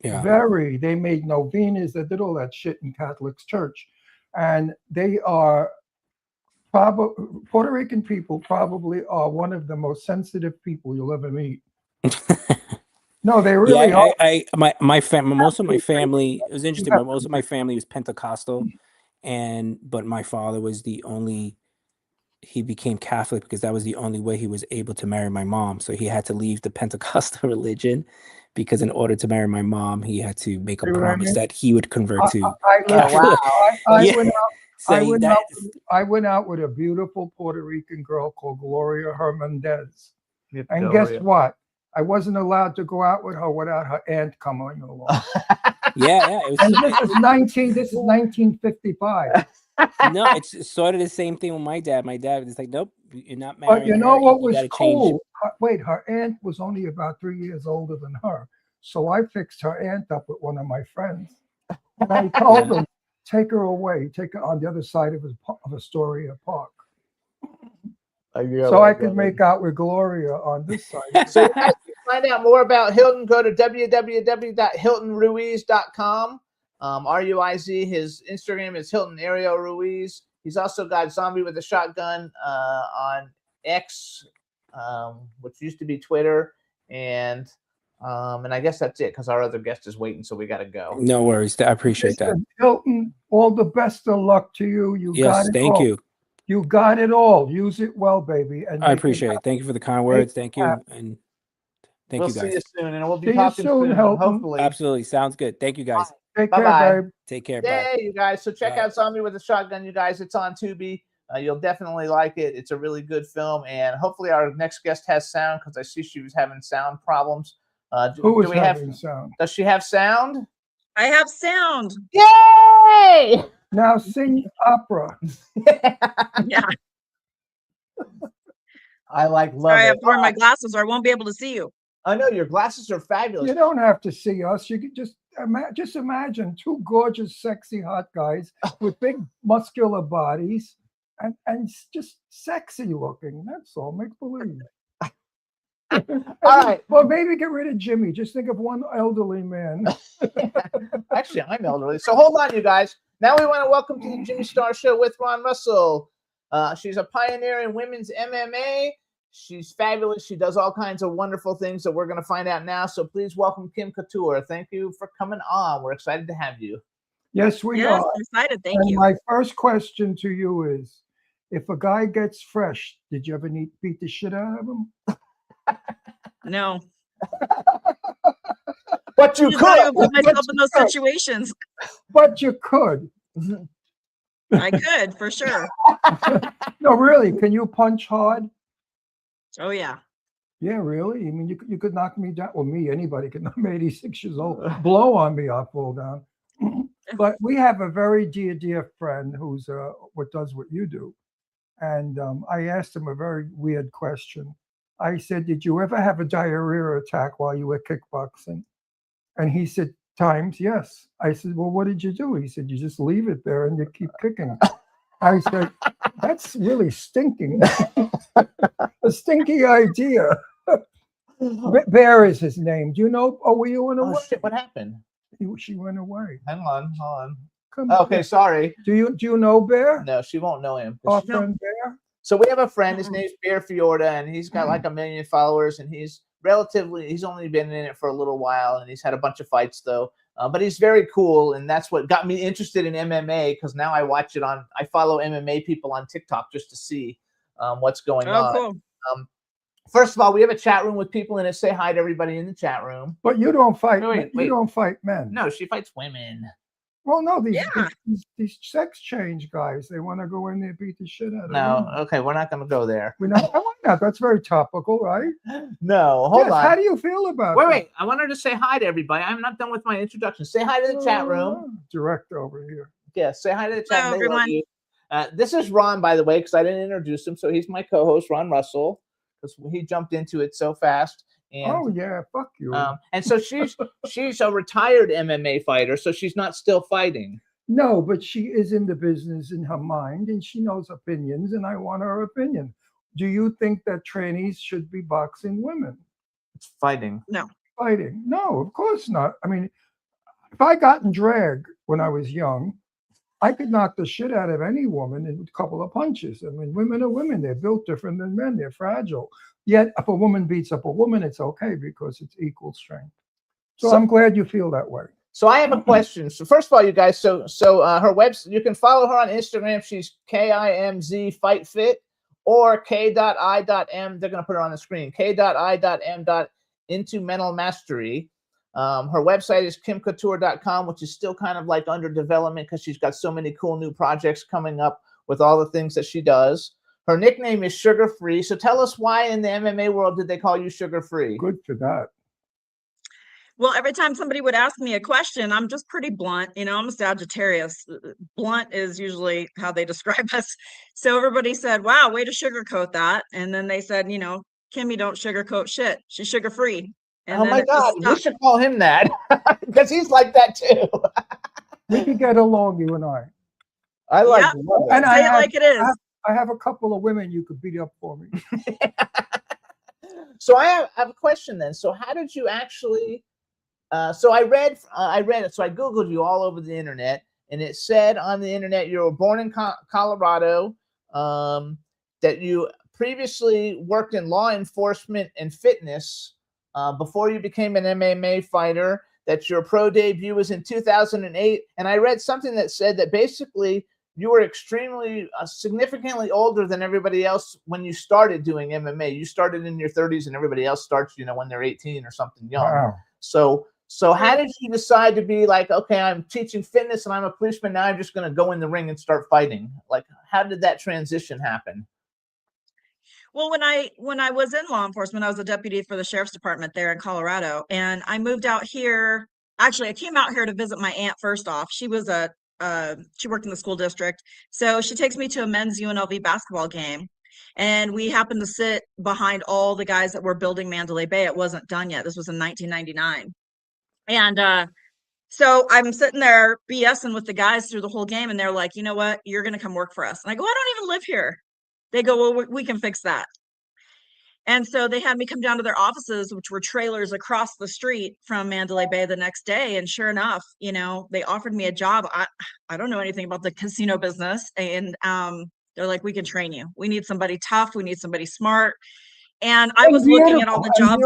Yeah. Very. They made novenas. They did all that shit in Catholic Church. And they are Puerto Rican people probably are one of the most sensitive people you'll ever meet. No, they really are. Most of my family, it was interesting, but most of my family was Pentecostal, but my father was he became Catholic because that was the only way he was able to marry my mom. So he had to leave the Pentecostal religion because in order to marry my mom, he had to make a promise that he would convert to Catholic. I went out with a beautiful Puerto Rican girl called Gloria Hernandez. And guess what? I wasn't allowed to go out with her without her aunt coming along. Yeah. And this is 1955. No, it's sort of the same thing with my dad. My dad was like, nope, you're not married. But you know what was gotta cool? Her aunt was only about 3 years older than her. So I fixed her aunt up with one of my friends. And I told them, take her away, take her on the other side of Astoria Park. So I could make out with Gloria on this side. So guys, to find out more about Hilton, go to www.hiltonruiz.com. Ruiz. His Instagram is Hilton Ariel Ruiz. He's also got Zombie with a Shotgun on X, which used to be Twitter, and I guess that's it because our other guest is waiting, so we got to go. No worries. I appreciate that. Hilton, all the best of luck to you. You got it. Thank you. You got it all. Use it well, baby. And I appreciate it. Thank you for the kind words. Thank you. And thank you guys. We'll see you soon, and we'll be talking soon, hopefully. Absolutely. Sounds good. Thank you, guys. Take Bye-bye. care, babe. Take care. Yeah, Bye. you guys. So check out Zombie with a Shotgun, you guys. It's on Tubi. You'll definitely like it. It's a really good film, and hopefully our next guest has sound because I see she was having sound problems. Who is having sound? Does she have sound? I have sound. Yay! Now sing opera. Yeah. I love Sorry, I it. have to wear my glasses or I won't be able to see you. I know your glasses are fabulous. You don't have to see us. You could just imagine two gorgeous, sexy, hot guys with big, muscular bodies and just sexy looking. That's all. Make believe. All right. Well, maybe get rid of Jimmy. Just think of one elderly man. Actually, I'm elderly. So hold on, you guys. Now we want to welcome to the Jimmy Star Show with Ron Russell. She's a pioneer in women's MMA. She's fabulous. She does all kinds of wonderful things that we're going to find out now. So please welcome Kim Couture. Thank you for coming on. We're excited to have you. Yes, we are. I'm excited. Thank and you. My first question to you is, if a guy gets fresh, did you ever beat the shit out of him? No. But you I could. put myself in those situations. But you could. I could, for sure. No, really. Can you punch hard? Oh, yeah. Yeah, really? I mean, you could knock me down. Well, anybody can. I'm 86 years old. Blow on me, I'll fall down. But we have a very dear friend who's does what you do. And I asked him a very weird question. I said, did you ever have a diarrhea attack while you were kickboxing? And he said, times, yes. I said, well, what did you do? He said, you just leave it there and you keep kicking. I said, that's really stinking. A stinky idea. Bear is his name. Do you know? Oh, were you in a way? Shit, what happened? She went away. Hang on, hold on. Come okay, on. Sorry. Do you know Bear? No, she won't know him. Our friend Bear? So we have a friend, his name's Bear Fiorda, and he's got like 1 million followers, and he's only been in it for a little while, and he's had a bunch of fights though. But he's very cool, and that's what got me interested in MMA, because now I follow MMA people on TikTok just to see what's going on. Cool. First of all, we have a chat room with people in it. Say hi to everybody in the chat room. But you don't fight. Wait. You don't fight men. No, she fights women. Well, no, these sex change guys, they want to go in there and beat the shit out of them. No, okay, we're not going to go there. We're not. Why not? That's very topical, right? No, hold on. How do you feel about it? Wait. I want her to say hi to everybody. I'm not done with my introduction. Say hi to the chat room. Direct over here. Yeah, say hi to the chat room. Hello, everyone. This is Ron, by the way, because I didn't introduce him. So he's my co-host, Ron Russell. because he jumped into it so fast. And, Oh yeah, fuck you. and so she's a retired MMA fighter, so she's not still fighting. No, but she is in the business in her mind, and she knows opinions, and I want her opinion. Do you think that trainees should be boxing women? It's fighting. No. Fighting? No, of course not. I mean, if I got in drag when I was young, I could knock the shit out of any woman in a couple of punches. I mean, women are women. They're built different than men. They're fragile. Yet, if a woman beats up a woman, it's okay because it's equal strength. So I'm glad you feel that way. So I have a question. So first of all, you guys, so her website, you can follow her on Instagram. She's KIMZ Fight Fit or K.I.M. They're going to put it on the screen. K.I.M. Into Mental Mastery. Her website is kimcouture.com, which is still kind of like under development because she's got so many cool new projects coming up with all the things that she does. Her nickname is Sugar Free. So tell us why in the MMA world did they call you Sugar Free? Good for that. Well, every time somebody would ask me a question, I'm just pretty blunt. You know, I'm a Sagittarius. Blunt is usually how they describe us. So everybody said, wow, way to sugarcoat that. And then they said, you know, Kimmy, don't sugarcoat shit. She's sugar free. And oh then my it just God, we stuck. should call him that because he's like that too. We could get along, you and I. I like Yeah. love it. And Say it like it is. I have a couple of women you could beat up for me. So I have a question then. So how did you actually? So I read it. So I Googled you all over the internet, and it said on the internet you were born in Colorado, that you previously worked in law enforcement and fitness before you became an MMA fighter, that your pro debut was in 2008. And I read something that said that basically you were extremely significantly older than everybody else when you started doing MMA. You started in your 30s and everybody else starts, you know, when they're 18 or something young. Wow. So how did you decide to be like, okay, I'm teaching fitness and I'm a policeman. Now I'm just going to go in the ring and start fighting. Like, how did that transition happen? Well, when I was in law enforcement, I was a deputy for the sheriff's department there in Colorado, and I moved out here. Actually, I came out here to visit my aunt first off. She was she worked in the school district, so she takes me to a men's UNLV basketball game, and we happened to sit behind all the guys that were building Mandalay Bay. It wasn't done yet. This was in 1999, and so I'm sitting there BSing with the guys through the whole game, and they're like, you know what, you're going to come work for us. And I go, I don't even live here. They go, well, we can fix that. And so they had me come down to their offices, which were trailers across the street from Mandalay Bay the next day. And sure enough, you know, they offered me a job. I don't know anything about the casino business. And they're like, we can train you. We need somebody tough. We need somebody smart. And I was looking at all the jobs.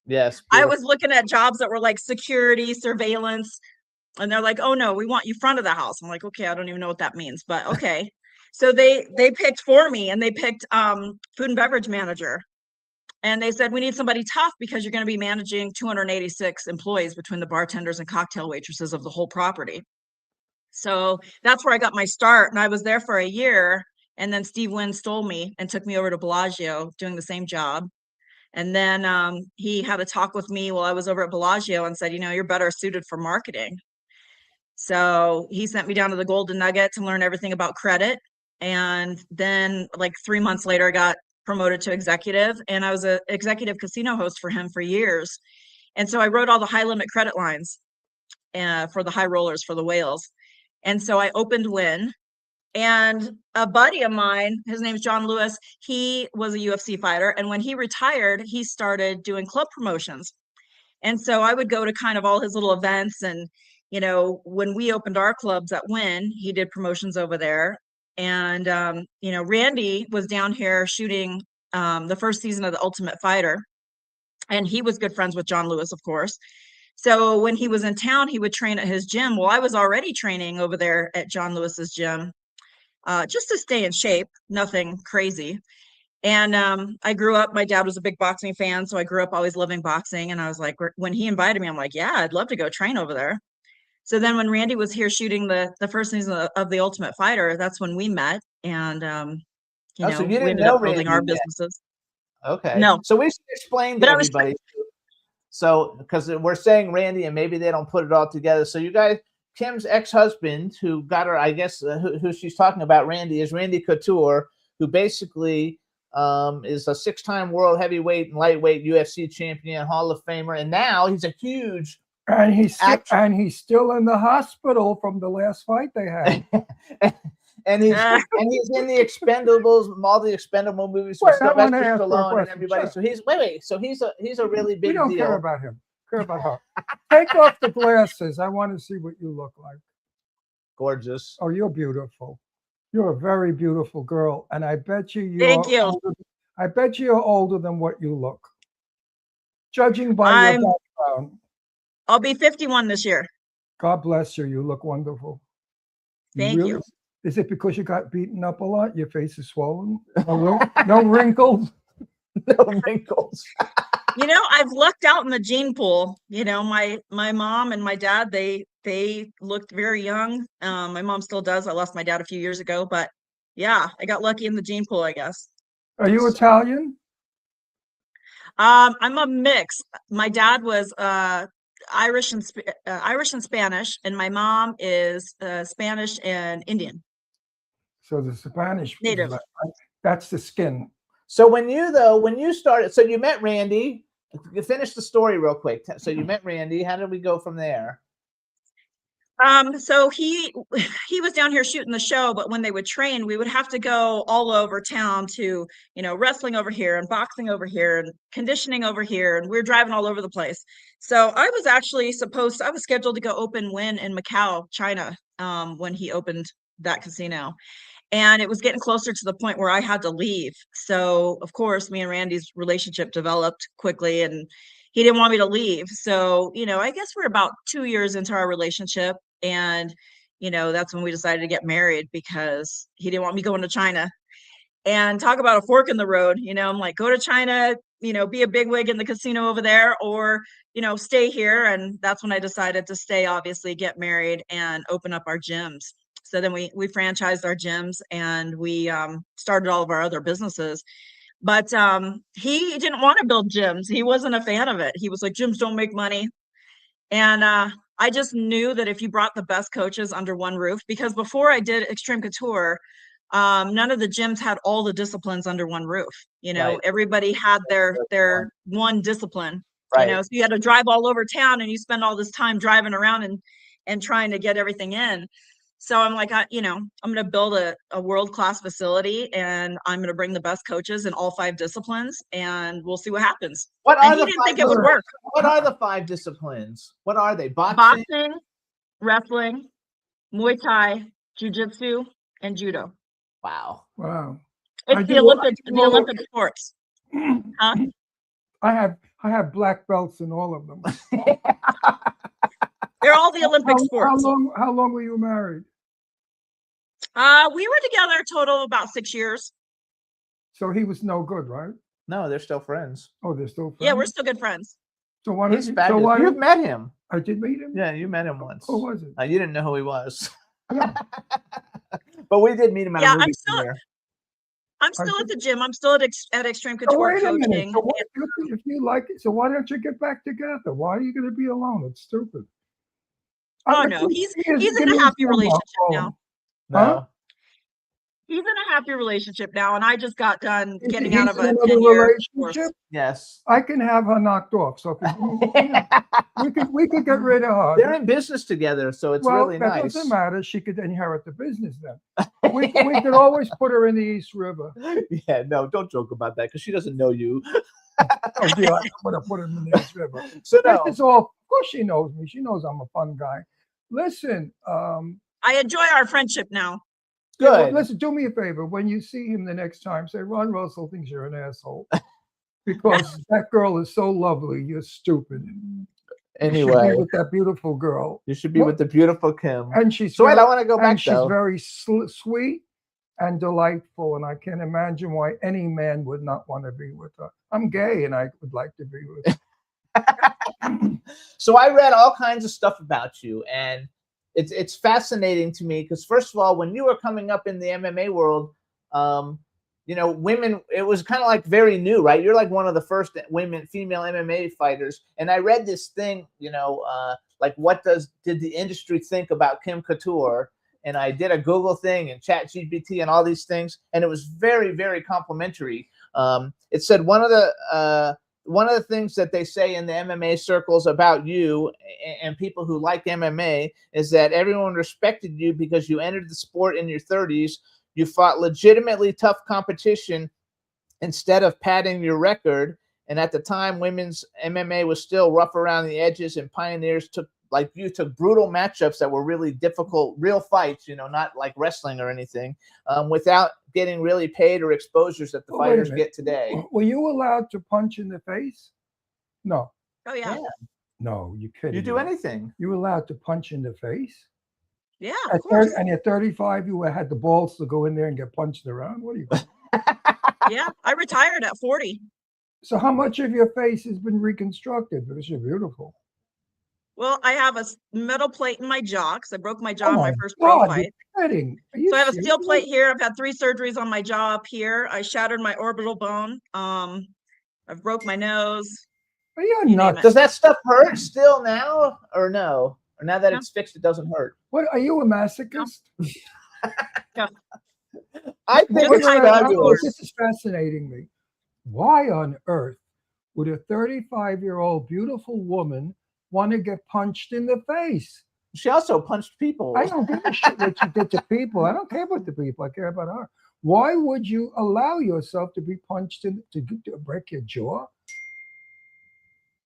Yes. I was looking at jobs that were like security, surveillance. And they're like, oh no, we want you front of the house. I'm like, okay, I don't even know what that means, but okay. So they picked for me, and they picked food and beverage manager. And they said, we need somebody tough because you're going to be managing 286 employees between the bartenders and cocktail waitresses of the whole property. So that's where I got my start. And I was there for a year. And then Steve Wynn stole me and took me over to Bellagio doing the same job. And then he had a talk with me while I was over at Bellagio and said, you know, you're better suited for marketing. So he sent me down to the Golden Nugget to learn everything about credit. And then like 3 months later, I got promoted to executive, and I was an executive casino host for him for years. And so I wrote all the high limit credit lines for the high rollers, for the whales. And so I opened Wynn, and a buddy of mine, his name's John Lewis, he was a UFC fighter. And when he retired, he started doing club promotions. And so I would go to kind of all his little events. And, you know, when we opened our clubs at Wynn, he did promotions over there. And, you know, Randy was down here shooting the first season of The Ultimate Fighter. And he was good friends with John Lewis, of course. So when he was in town, he would train at his gym. Well, I was already training over there at John Lewis's gym just to stay in shape, nothing crazy. And I grew up, my dad was a big boxing fan. So I grew up always loving boxing. And I was like, when he invited me, I'm like, yeah, I'd love to go train over there. So then when Randy was here shooting the first season of The Ultimate Fighter, that's when we met. And, you know, so you we didn't ended know up building Randy our yet. businesses. Okay. No. So we should explain to But I was everybody. So, because we're saying Randy and maybe they don't put it all together. So you guys, Kim's ex-husband, who got her, I guess, who she's talking about, Randy, is Randy Couture, who basically is a 6-time world heavyweight and lightweight UFC champion, Hall of Famer, and now he's a huge. And he's still in the hospital from the last fight they had. and he's in the Expendables, all the Expendable movies with Sylvester Stallone and everybody. So he's so he's a really big deal. We don't care about him. Care about her. Take off the glasses. I want to see what you look like. Gorgeous. Oh, you're beautiful. You're a very beautiful girl, and I bet you Thank you. I bet you're older than what you look. Judging by your background. I'll be 51 this year. God bless you. You look wonderful. Thank you. Is it because you got beaten up a lot? Your face is swollen? No wrinkles? No wrinkles. You know, I've lucked out in the gene pool. You know, my mom and my dad, they looked very young. My mom still does. I lost my dad a few years ago, but yeah, I got lucky in the gene pool, I guess. Are you Italian? I'm a mix. My dad was Irish and Spanish, and my mom is Spanish and Indian. So the Spanish native. That's the skin. So when you started, so you met Randy. You finish the story real quick. So you met Randy. How did we go from there? So he was down here shooting the show, but when they would train, we would have to go all over town to, you know, wrestling over here and boxing over here and conditioning over here. And we were driving all over the place. So I was actually I was scheduled to go open Wynn in Macau, China, when he opened that casino. And it was getting closer to the point where I had to leave. So of course, me and Randy's relationship developed quickly, and he didn't want me to leave. So, you know, I guess we're about 2 years into our relationship. And, you know, that's when we decided to get married, because he didn't want me going to China. And talk about a fork in the road. You know, I'm like, go to China, you know, be a bigwig in the casino over there, or, you know, stay here. And that's when I decided to stay, obviously, get married and open up our gyms. So then we franchised our gyms, and we started all of our other businesses. But he didn't want to build gyms. He wasn't a fan of it. He was like, gyms don't make money. And I just knew that if you brought the best coaches under one roof, because before I did Extreme Couture, none of the gyms had all the disciplines under one roof. You know, everybody had their one discipline. Right. You know, so you had to drive all over town, and you spend all this time driving around and trying to get everything in. So I'm like, I'm going to build a world-class facility, and I'm going to bring the best coaches in all 5 disciplines, and we'll see what happens. He didn't think it would work. What are the 5 disciplines? What are they? Boxing, wrestling, Muay Thai, Jiu-Jitsu, and Judo. Wow. It's the Olympic sports. Huh? I have black belts in all of them. They're all the Olympic sports. How long were you married? We were together a total of about 6 years. So he was no good, right? No, they're still friends. Oh, they're still friends? Yeah, we're still good friends. So why He's fabulous. You've met him. I did meet him? Yeah, you met him once. Who was it? You didn't know who he was. But we did meet him at a movie premiere. I'm still at the gym. I'm still at Extreme Couture coaching. So if you like it, so why don't you get back together? Why are you going to be alone? It's stupid. Oh, no. He's in a happy relationship now. No. He's in a happy relationship now, and I just got done getting out of a another 10-year relationship. Yes. I can have her knocked off. So we could get rid of her. They're in business together, so it's really that nice. Doesn't matter. She could inherit the business then. we could always put her in the East River. Yeah, no, don't joke about that, because she doesn't know you. Oh, dear, I'm going to put her in the East River. So no. It's all. Of course, she knows me. She knows I'm a fun guy. Listen. I enjoy our friendship now. Good. Yeah, well, listen, do me a favor. When you see him the next time, say, Ron Russell thinks you're an asshole. Because that girl is so lovely. You're stupid. Anyway. You should be with that beautiful girl. You should be with the beautiful Kim. And she's so wait, I want to go back, she's very sweet and delightful. And I can't imagine why any man would not want to be with her. I'm gay, and I would like to be with her. So I read all kinds of stuff about you, and it's fascinating to me, because first of all, when you were coming up in the MMA world, you know, women, it was kind of like very new, right? You're like one of the first female MMA fighters. And I read this thing, you know, like what did the industry think about Kim Couture? And I did a Google thing and ChatGPT and all these things, and it was very, very complimentary. It said one of the things that they say in the MMA circles about you and people who like MMA is that everyone respected you because you entered the sport in your 30s. You fought legitimately tough competition instead of padding your record. And at the time, women's MMA was still rough around the edges, and pioneers took brutal matchups that were really difficult, real fights, not like wrestling or anything, without getting really paid or exposures that the Wait a fighters minute. get today. Were you allowed to punch in the face? No. Oh yeah. No, you kidding. You do me. anything. You were allowed to punch in the face? Yeah, At of course. and at 35, you had the balls to go in there and get punched around? What are you Yeah, I retired at 40. So how much of your face has been reconstructed? Because you're beautiful. Well, I have a metal plate in my jaw because I broke my jaw Oh in my my first pro God, fight. you're kidding. Are you So I have a steel serious? plate here. I've had 3 surgeries on my jaw up here. I shattered my orbital bone. I've broke my nose. Are you You name nuts? it. Does that stuff hurt still now or no? Or now that it's fixed, it doesn't hurt? What, are you a masochist? No. I think Wait, it's wait, wait, fabulous. this is fascinating me. Why on earth would a 35-year-old beautiful woman want to get punched in the face? She also punched people. I don't give a shit what you did to people. I don't care about the people. I care about her. Why would you allow yourself to be punched to break your jaw?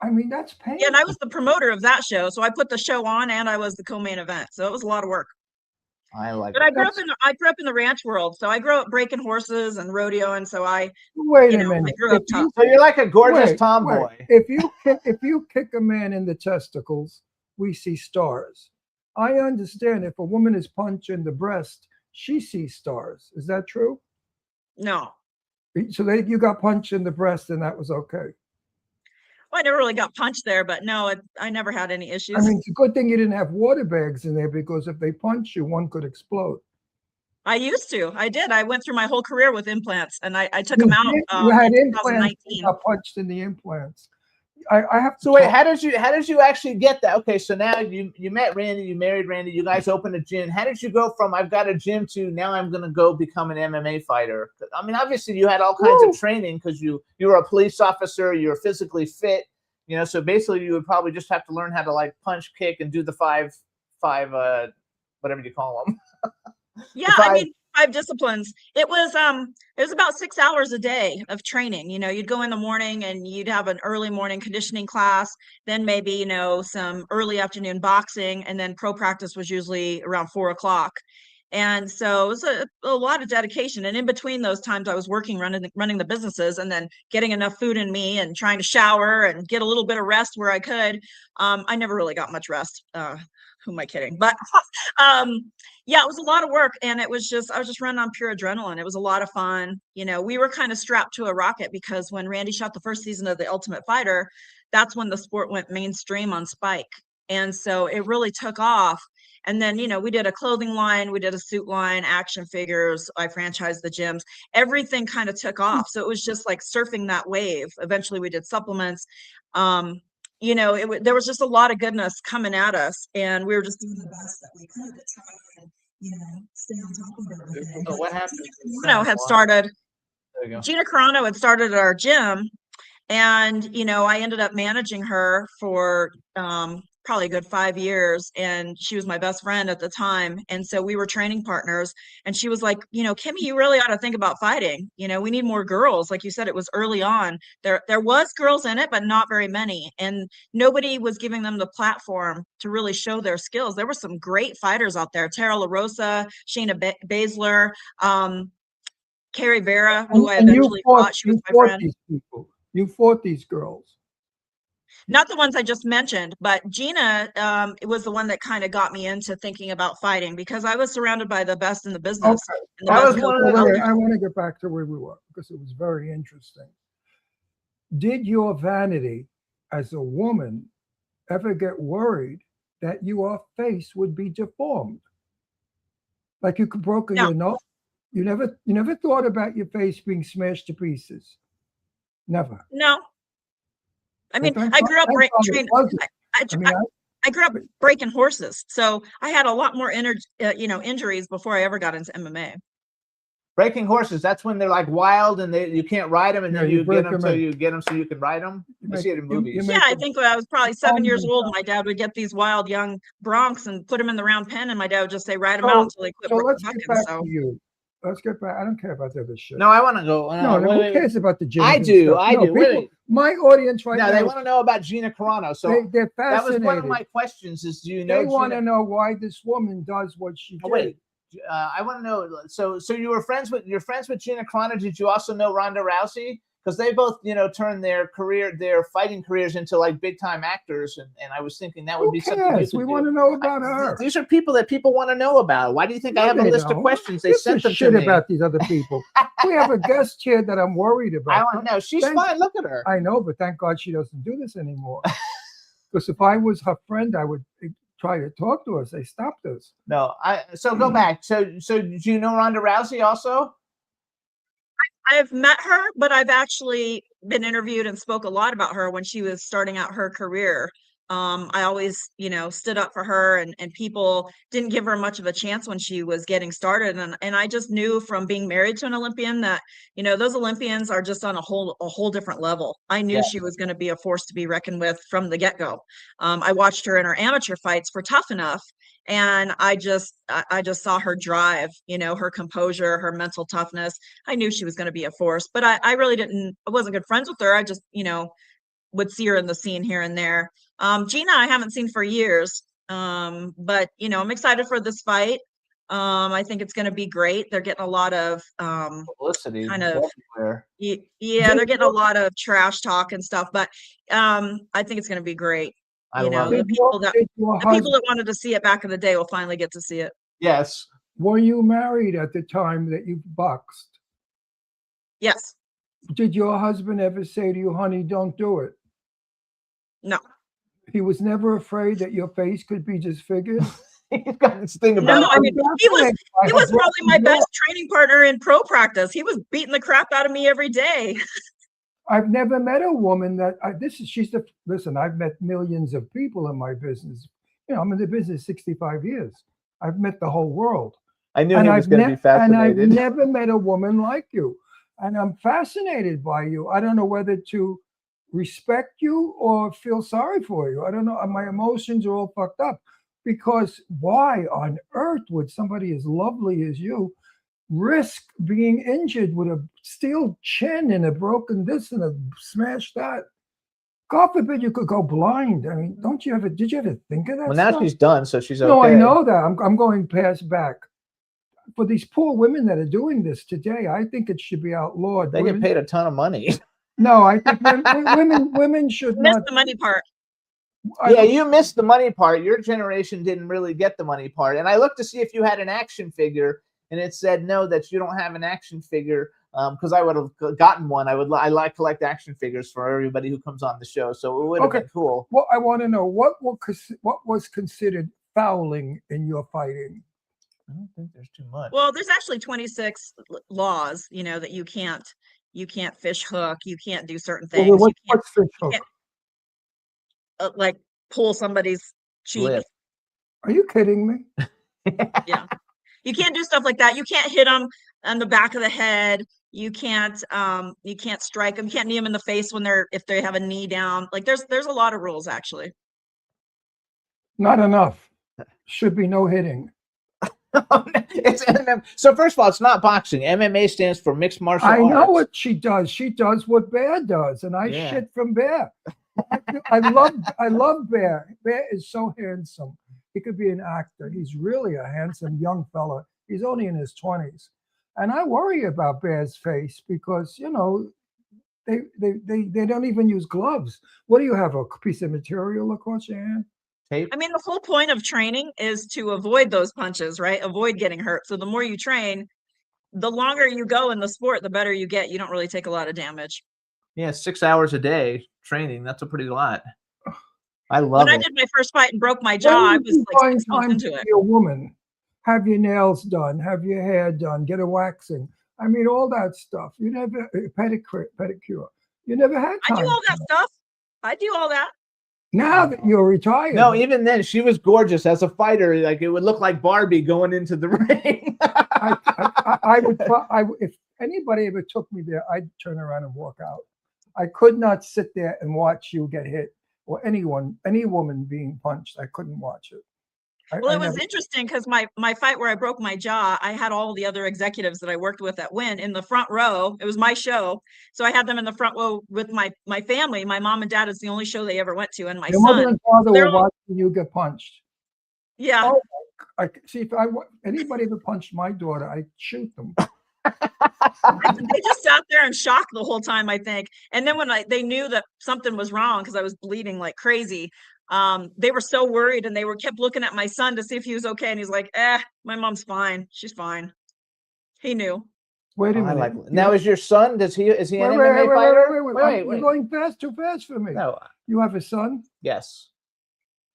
I mean, that's painful. Yeah, and I was the promoter of that show. So I put the show on and I was the co-main event. So it was a lot of work. I like But it. I grew up in the ranch world. So I grew up breaking horses and rodeo. And so Wait you a know, I minute. grew up tough. So you're like a gorgeous Wait, tomboy. wait. If you kick a man in the testicles, we see stars. I understand if a woman is punched in the breast, she sees stars. Is that true? No. So you got punched in the breast and that was okay. Well, I never really got punched there, but no, I never had any issues. I mean, it's a good thing you didn't have water bags in there because if they punch you, one could explode. I used to. I did. I went through my whole career with implants, and I took them out You had in implants. 2019. You got punched in the implants. I have to. So wait, talk- how did you actually get that? Okay, so now you met Randy, you married Randy, you guys opened a gym. How did you go from I've got a gym to now I'm going to go become an MMA fighter? I mean, obviously you had all kinds of training because you were a police officer, you were physically fit, so basically you would probably just have to learn how to like punch, kick, and do the five whatever you call them. Yeah, I mean, 5 disciplines. It was about 6 hours a day of training. You'd go in the morning and you'd have an early morning conditioning class, then maybe, some early afternoon boxing, and then pro practice was usually around 4 o'clock. And so it was a lot of dedication. And in between those times, I was working, running the businesses, and then getting enough food in me and trying to shower and get a little bit of rest where I could. I never really got much rest. Who am I kidding? But yeah, it was a lot of work, and I was just running on pure adrenaline. It was a lot of fun. We were kind of strapped to a rocket because when Randy shot the first season of The Ultimate Fighter, that's when the sport went mainstream on Spike. And so it really took off. And then, we did a clothing line, we did a suit line, action figures. I franchised the gyms. Everything kind of took off. So it was just like surfing that wave. Eventually we did supplements. There was just a lot of goodness coming at us, and we were just doing the best that we could to try and, stay on top of everything. Oh, what happened? Gina Carano had started at our gym, and, I ended up managing her for probably a good 5 years, and she was my best friend at the time. And so we were training partners, and she was like, Kimmy, you really ought to think about fighting. We need more girls. Like you said, it was early on. There was girls in it, but not very many. And nobody was giving them the platform to really show their skills. There were some great fighters out there. Tara LaRosa, Shayna Baszler, Carrie Vera, who I eventually fought. She was my friend. These people. You fought these girls. Not the ones I just mentioned, but Gina was the one that kind of got me into thinking about fighting because I was surrounded by the best in the business. Okay. And the best coaches out there. I want to get back to where we were because it was very interesting. Did your vanity as a woman ever get worried that your face would be deformed? Like you could broken your nose? You never thought about your face being smashed to pieces? Never. No. I mean, I grew up I grew up breaking horses, so I had a lot more injuries before I ever got into MMA. Breaking horses. That's when they're like wild and you can't ride them, and Yeah, then you you get break them 'em so in. you get them so you can ride them. I see it in movies. Yeah, I think when I was probably 7 years old, my dad would get these wild young broncs and put them in the round pen, and my dad would just say, "Ride them out until they quit So let's bucking." get back So to you. Let's get back. I don't care about the other shit. No, I want to go. No, wait, who wait, cares about the gyms? I and do. stuff? I No, do. people- Wait. My audience right No, now. they want to know about Gina Carano. So they're that was one of fascinated. my questions. Is do you know? They want to Gina? know why this woman does what she did. Oh, wait. I want to know. So you were friends with Gina Carano. Did you also know Ronda Rousey? Because they both, turned their fighting careers into like big time actors, and I was thinking that would be something. Cares? We want to know about her. These are people that people want to know about. Why do you think I have a they list of don't. questions? They Give sent a them shit to me. about these other people. We have a guest here that I'm worried about. I want to know. She's Thank- fine. Look at her. I know, but thank God she doesn't do this anymore. Because if I was her friend, I would try to talk to us. They stopped us. No, so go back. So do you know Ronda Rousey also? I've met her, but I've actually been interviewed and spoke a lot about her when she was starting out her career. I always, stood up for her, and people didn't give her much of a chance when she was getting started. And I just knew from being married to an Olympian that, those Olympians are just on a whole different level. I knew she was going to be a force to be reckoned with from the get-go. I watched her in her amateur fights for Tough Enough, and I just saw her drive, her composure, her mental toughness. I knew she was going to be a force, but I really I wasn't good friends with her. I just, would see her in the scene here and there. Gina, I haven't seen for years, but I'm excited for this fight. I think it's going to be great. They're getting a lot of publicity, kind of everywhere. yeah, they're getting a lot of trash talk and stuff, but I think it's going to be great. I love the it. people that wanted to see it back in the day will finally get to see it. Yes. Were you married at the time that you boxed? Yes. Did your husband ever say to you, honey, don't do it? No. He was never afraid that your face could be disfigured? He's got this thing about No, I mean, he was probably my best training partner in pro practice. He was beating the crap out of me every day. I've never met a woman that listen, I've met millions of people in my business. I'm in the business 65 years. I've met the whole world. I knew he was going to be fascinated. And I've never met a woman like you. And I'm fascinated by you. I don't know whether to respect you or feel sorry for you. I don't know. My emotions are all fucked up, because why on earth would somebody as lovely as you risk being injured with a steel chin and a broken this and a smashed that? God forbid you could go blind. I mean, did you ever think of that? Well, now stuff? she's done, so she's okay. No, I know that. I'm going past back. For these poor women that are doing this today, I think it should be outlawed. They get paid a ton of money. No, I think women should Miss not. the money part. Yeah, you missed the money part. Your generation didn't really get the money part. And I looked to see if you had an action figure, and it said no, that you don't have an action figure. Because I would have gotten one. I like collect action figures for everybody who comes on the show, so it would have been cool. Well, I want to know what was considered fouling in your fighting. I don't think there's too much. Well, there's actually 26 laws, that you can't fish hook, you can't do certain things. Well, what's fish hook? Like pull somebody's cheek. Lip. Are you kidding me? Yeah. You can't do stuff like that. You can't hit them on the back of the head. You can't strike them. You can't knee them in the face if they have a knee down. Like there's a lot of rules actually. Not enough. Should be no hitting. It's MMA. So first of all, it's not boxing. MMA stands for mixed martial arts. I know what she does. She does what Bear does, and I shit from Bear. I love Bear. Bear is so handsome. He could be an actor. He's really a handsome young fella. He's only in his 20s. And I worry about Bear's face because, they don't even use gloves. What do you have, a piece of material across your hand? Tape? I mean, the whole point of training is to avoid those punches, right? Avoid getting hurt. So the more you train, the longer you go in the sport, the better you get. You don't really take a lot of damage. Yeah, 6 hours a day training. That's a pretty lot. I love when it. I did my first fight and broke my jaw, I was like 6 months into it. Be a woman, have your nails done, have your hair done, get a waxing. I mean, all that stuff. You never pedicure. You never had time. I do all that stuff. I do all that. Now that you're retired. No, even then, she was gorgeous as a fighter. Like it would look like Barbie going into the ring. I would. If anybody ever took me there, I'd turn around and walk out. I could not sit there and watch you get hit, or any woman being punched. I couldn't watch it. Well, it was interesting because my fight where I broke my jaw, I had all the other executives that I worked with at Wynn in the front row. It was my show, so I had them in the front row with my family. My mom and dad is the only show they ever went to, and my Your son. mother and father They're were all- watching you get punched. Yeah. Oh, I see. If anybody ever punched my daughter, I'd shoot them. They just sat there in shock the whole time, I think. And then when they knew that something was wrong because I was bleeding like crazy, they were so worried, and they kept looking at my son to see if he was okay. And he's like, my mom's fine. She's fine. He knew. Wait a I minute. like. Now, is your son? Is he an Wait, MMA fighter? wait. You're going too fast for me. No. You have a son? Yes.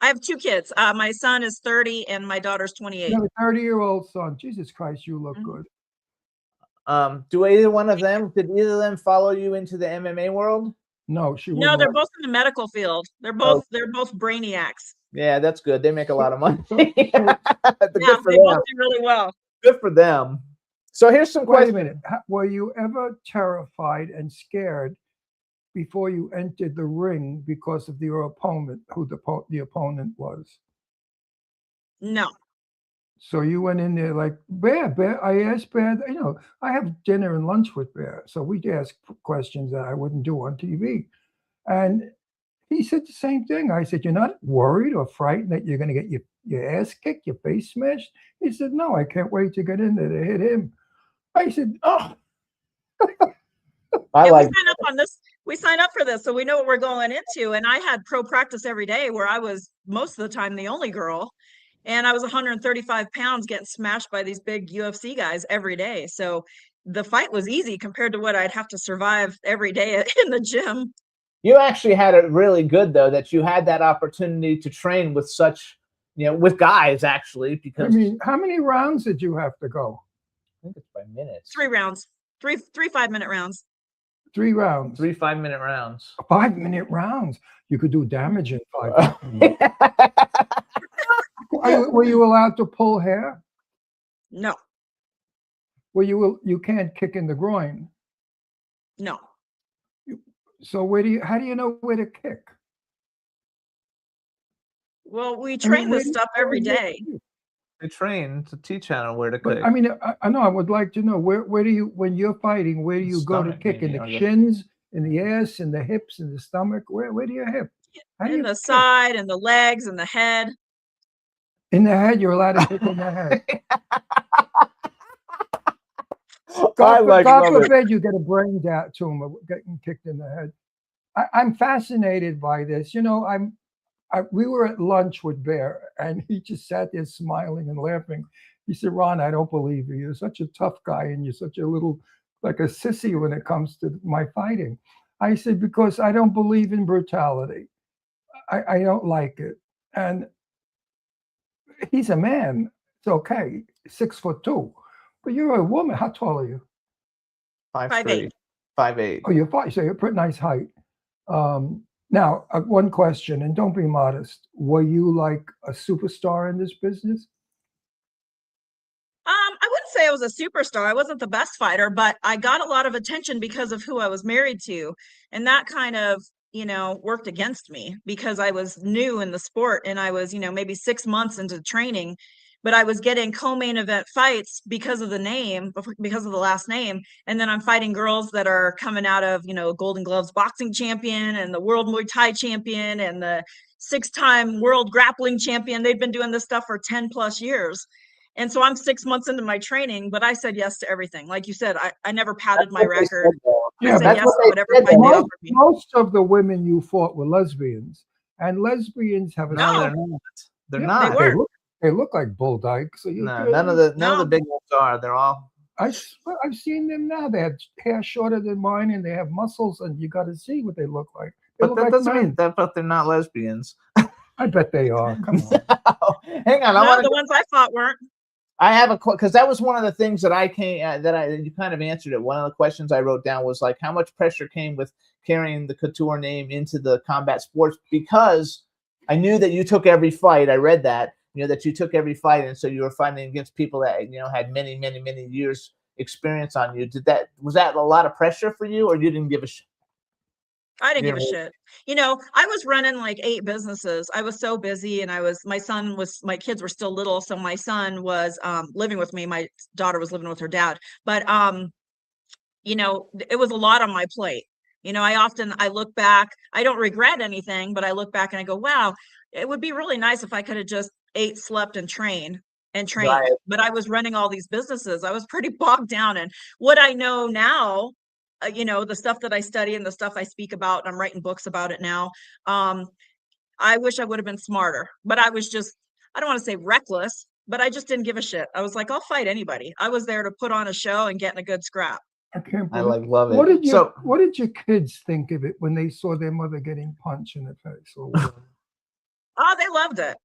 I have 2 kids. My son is 30 and my daughter's 28. You have a 30-year-old son. Jesus Christ, you look good. Do either one of them? Did either of them follow you into the MMA world? No, she. No, they're both in the medical field. They're both brainiacs. Yeah, that's good. They make a lot of money. Yeah, Good for they both them. do really well. Good for them. So here's some Wait a questions. minute. Were you ever terrified and scared before you entered the ring because of your opponent, who the opponent was? No. So you went in there like, Bear. I asked Bear, I have dinner and lunch with Bear. So we'd ask questions that I wouldn't do on TV. And he said the same thing. I said, you're not worried or frightened that you're going to get your ass kicked, your face smashed? He said, no, I can't wait to get in there to hit him. I said, oh. I Yeah, like. we sign up on this. We sign up for this, so we know what we're going into. And I had pro practice every day where I was most of the time the only girl. And I was 135 pounds getting smashed by these big UFC guys every day. So the fight was easy compared to what I'd have to survive every day in the gym. You actually had it really good though that you had that opportunity to train with such, with guys actually. Because I mean, how many rounds did you have to go? I think it's by minutes. 3 rounds, three 5-minute rounds. 3 rounds. 3 5-minute rounds. 5-minute rounds. You could do damage in 5 minutes. Were you allowed to pull hair? No. You can't kick in the groin. No. So how do you know where to kick? Well, we train this stuff every day. They train to teach Hannah where to But kick. I mean, I know I would like to know where do you, when you're fighting, where do you go to Stomach, kick? In maybe, the I guess. shins, in the ass, in the hips, in the stomach? Where do you hip? How do In you the kick? side and the legs and the head. In the head, you're allowed to kick in the head. I God love it. forbid you get a brain tumor getting kicked in the head. I'm fascinated by this. We were at lunch with Bear, and he just sat there smiling and laughing. He said, Ron, I don't believe you. You're such a tough guy, and you're such a little, like a sissy when it comes to my fighting. I said, because I don't believe in brutality. I don't like it. And he's a man. It's okay. 6'2". But you're a woman. How tall are you? 5'3", 5'8". Oh, you're 5. So you're a pretty nice height. Now, one question, and don't be modest. Were you like a superstar in this business? I wouldn't say I was a superstar. I wasn't the best fighter, but I got a lot of attention because of who I was married to. And that kind of, worked against me because I was new in the sport and I was, maybe 6 months into training, but I was getting co-main event fights because of the name, because of the last name. And then I'm fighting girls that are coming out of, Golden Gloves boxing champion and the world Muay Thai champion and the 6-time world grappling champion. They've been doing this stuff for 10 plus years. And so I'm 6 months into my training, but I said yes to everything. Like you said, I never padded my record. I said yes to whatever fight they offered me. Most of the women you fought were lesbians, and lesbians have a They're not. They look like bull dykes. So None of the big ones are. They're all. I've seen them now. They have hair shorter than mine, and they have muscles, and you got to see what they look like. But that doesn't mean that. But they're not lesbians. I bet they are. Come on. Hang on. No, the ones I fought weren't. I have because that was one of the things that you kind of answered it. One of the questions I wrote down was like, how much pressure came with carrying the Couture name into the combat sports? Because I knew that you took every fight. I read that, that you took every fight, and so you were fighting against people that had many, many, many years experience on you. Was that a lot of pressure for you, or you didn't give a shit? I didn't give a shit. I was running like 8 businesses. I was so busy, and my kids were still little. So my son was living with me. My daughter was living with her dad. But, it was a lot on my plate. I look back, I don't regret anything, but I look back and I go, wow, it would be really nice if I could have just ate, slept, and trained. Right. But I was running all these businesses. I was pretty bogged down. And what I know now, the stuff that I study and the stuff I speak about, I'm writing books about it now. I wish I would have been smarter, but I was just, I don't want to say reckless, but I just didn't give a shit. I was like, I'll fight anybody. I was there to put on a show and get in a good scrap. I can't I believe love it. What did your kids think of it when they saw their mother getting punched in the face? Or whatever? Oh, they loved it.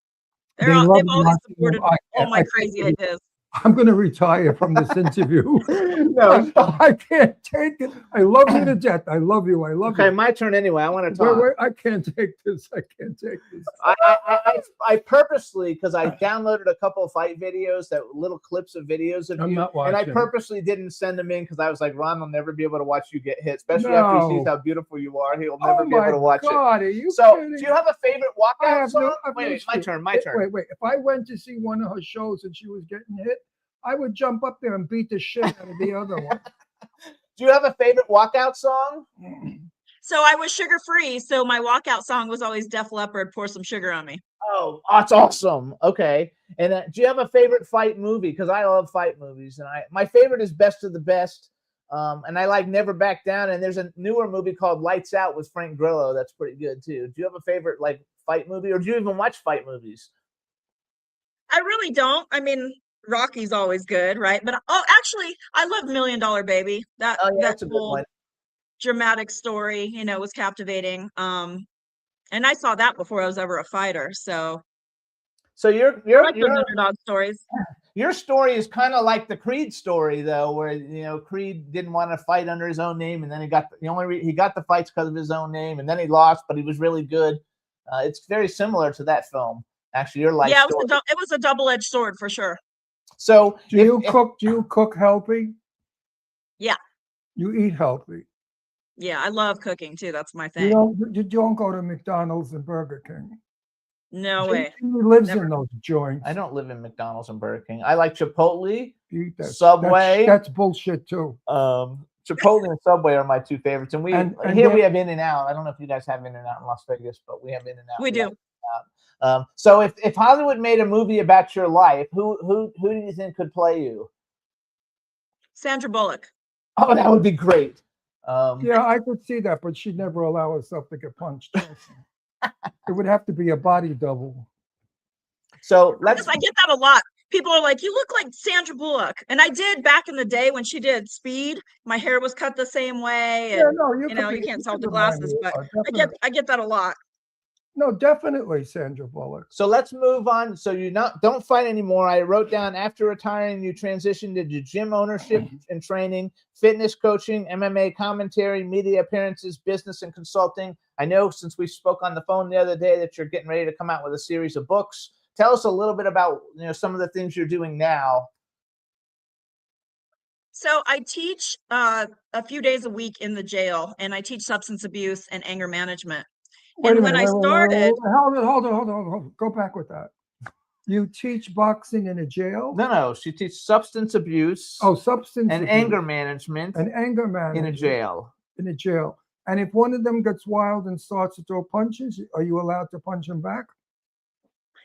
They They've loved always watching supported them. all my crazy ideas. I'm going to retire from this interview. No, I can't take it. I love you to death. I love you. I love Okay, you. my turn anyway. I want to talk. Wait, I can't take this. I can't take this. I purposely, because I downloaded a couple of fight videos, little clips of videos of I'm you, not and I watching. purposely didn't send them in because I was like, Ron will never be able to watch you get hit, especially after he sees No. how beautiful you are. He'll never Oh be able to watch my God, it. Are you So, kidding? do you have a favorite I walkout have song? no, I have no Wait, my clue. turn. My turn. Wait. If I went to see one of her shows and she was getting hit, I would jump up there and beat the shit out of the other one. Do you have a favorite walkout song? So I was sugar free. So my walkout song was always Def Leppard, Pour Some Sugar on Me. Oh, that's awesome. Okay. And do you have a favorite fight movie? Because I love fight movies, and my favorite is Best of the Best. And I like Never Back Down. And there's a newer movie called Lights Out with Frank Grillo that's pretty good too. Do you have a favorite fight movie, or do you even watch fight movies? I really don't. I mean, Rocky's always good, right? But actually, I love $1 Million Baby. That That's a good whole one. dramatic story, was captivating. And I saw that before I was ever a fighter. So your I like those underdog stories. Your story is kind of like the Creed story, though, where Creed didn't want to fight under his own name, and then he got the fights because of his own name, and then he lost, but he was really good. It's very similar to that film. Actually, your life. Yeah, story. it was a double-edged sword for sure. So, do you cook healthy? Yeah. You eat healthy. Yeah, I love cooking too. That's my thing. You don't go to McDonald's and Burger King. No way. He lives in those joints. I don't live in McDonald's and Burger King. I like Chipotle, Eat that. Subway. That's bullshit too. Chipotle and Subway are my two favorites, and we have In-N-Out. I don't know if you guys have In-N-Out in Las Vegas, but we have In-N-Out. We do. So if Hollywood made a movie about your life, who do you think could play you? Sandra Bullock. Oh, that would be great. Yeah, I could see that, but she'd never allow herself to get punched. It would have to be a body double. So I get that a lot. People are like, you look like Sandra Bullock. And I did back in the day when she did Speed. My hair was cut the same way. And, you can't tell the glasses, but I get that a lot. No, definitely Sandra Bullock. So let's move on. So you don't fight anymore. I wrote down after retiring, you transitioned into gym ownership and training, fitness coaching, MMA commentary, media appearances, business and consulting. I know since we spoke on the phone the other day that you're getting ready to come out with a series of books. Tell us a little bit about some of the things you're doing now. So I teach a few days a week in the jail, and I teach substance abuse and anger management. Wait a minute, when I started, hold on. Go back with that. You teach boxing in a jail? No. She teaches substance abuse. Oh, substance and abuse. anger management. And anger management in a jail. In a jail. And if one of them gets wild and starts to throw punches, are you allowed to punch him back?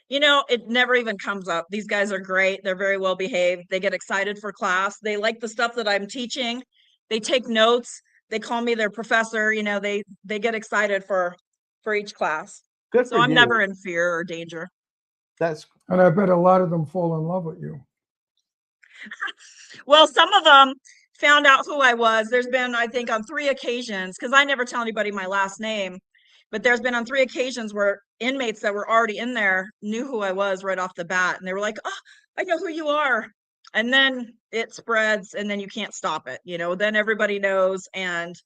It never even comes up. These guys are great. They're very well behaved. They get excited for class. They like the stuff that I'm teaching. They take notes. They call me their professor. They get excited for each class. Good so for I'm you. never in fear or danger. And I bet a lot of them fall in love with you. Well, some of them found out who I was. There's been, I think, on 3 occasions, because I never tell anybody my last name, but there's been on 3 occasions where inmates that were already in there knew who I was right off the bat. And they were like, oh, I know who you are. And then it spreads, and then you can't stop it. Then everybody knows, and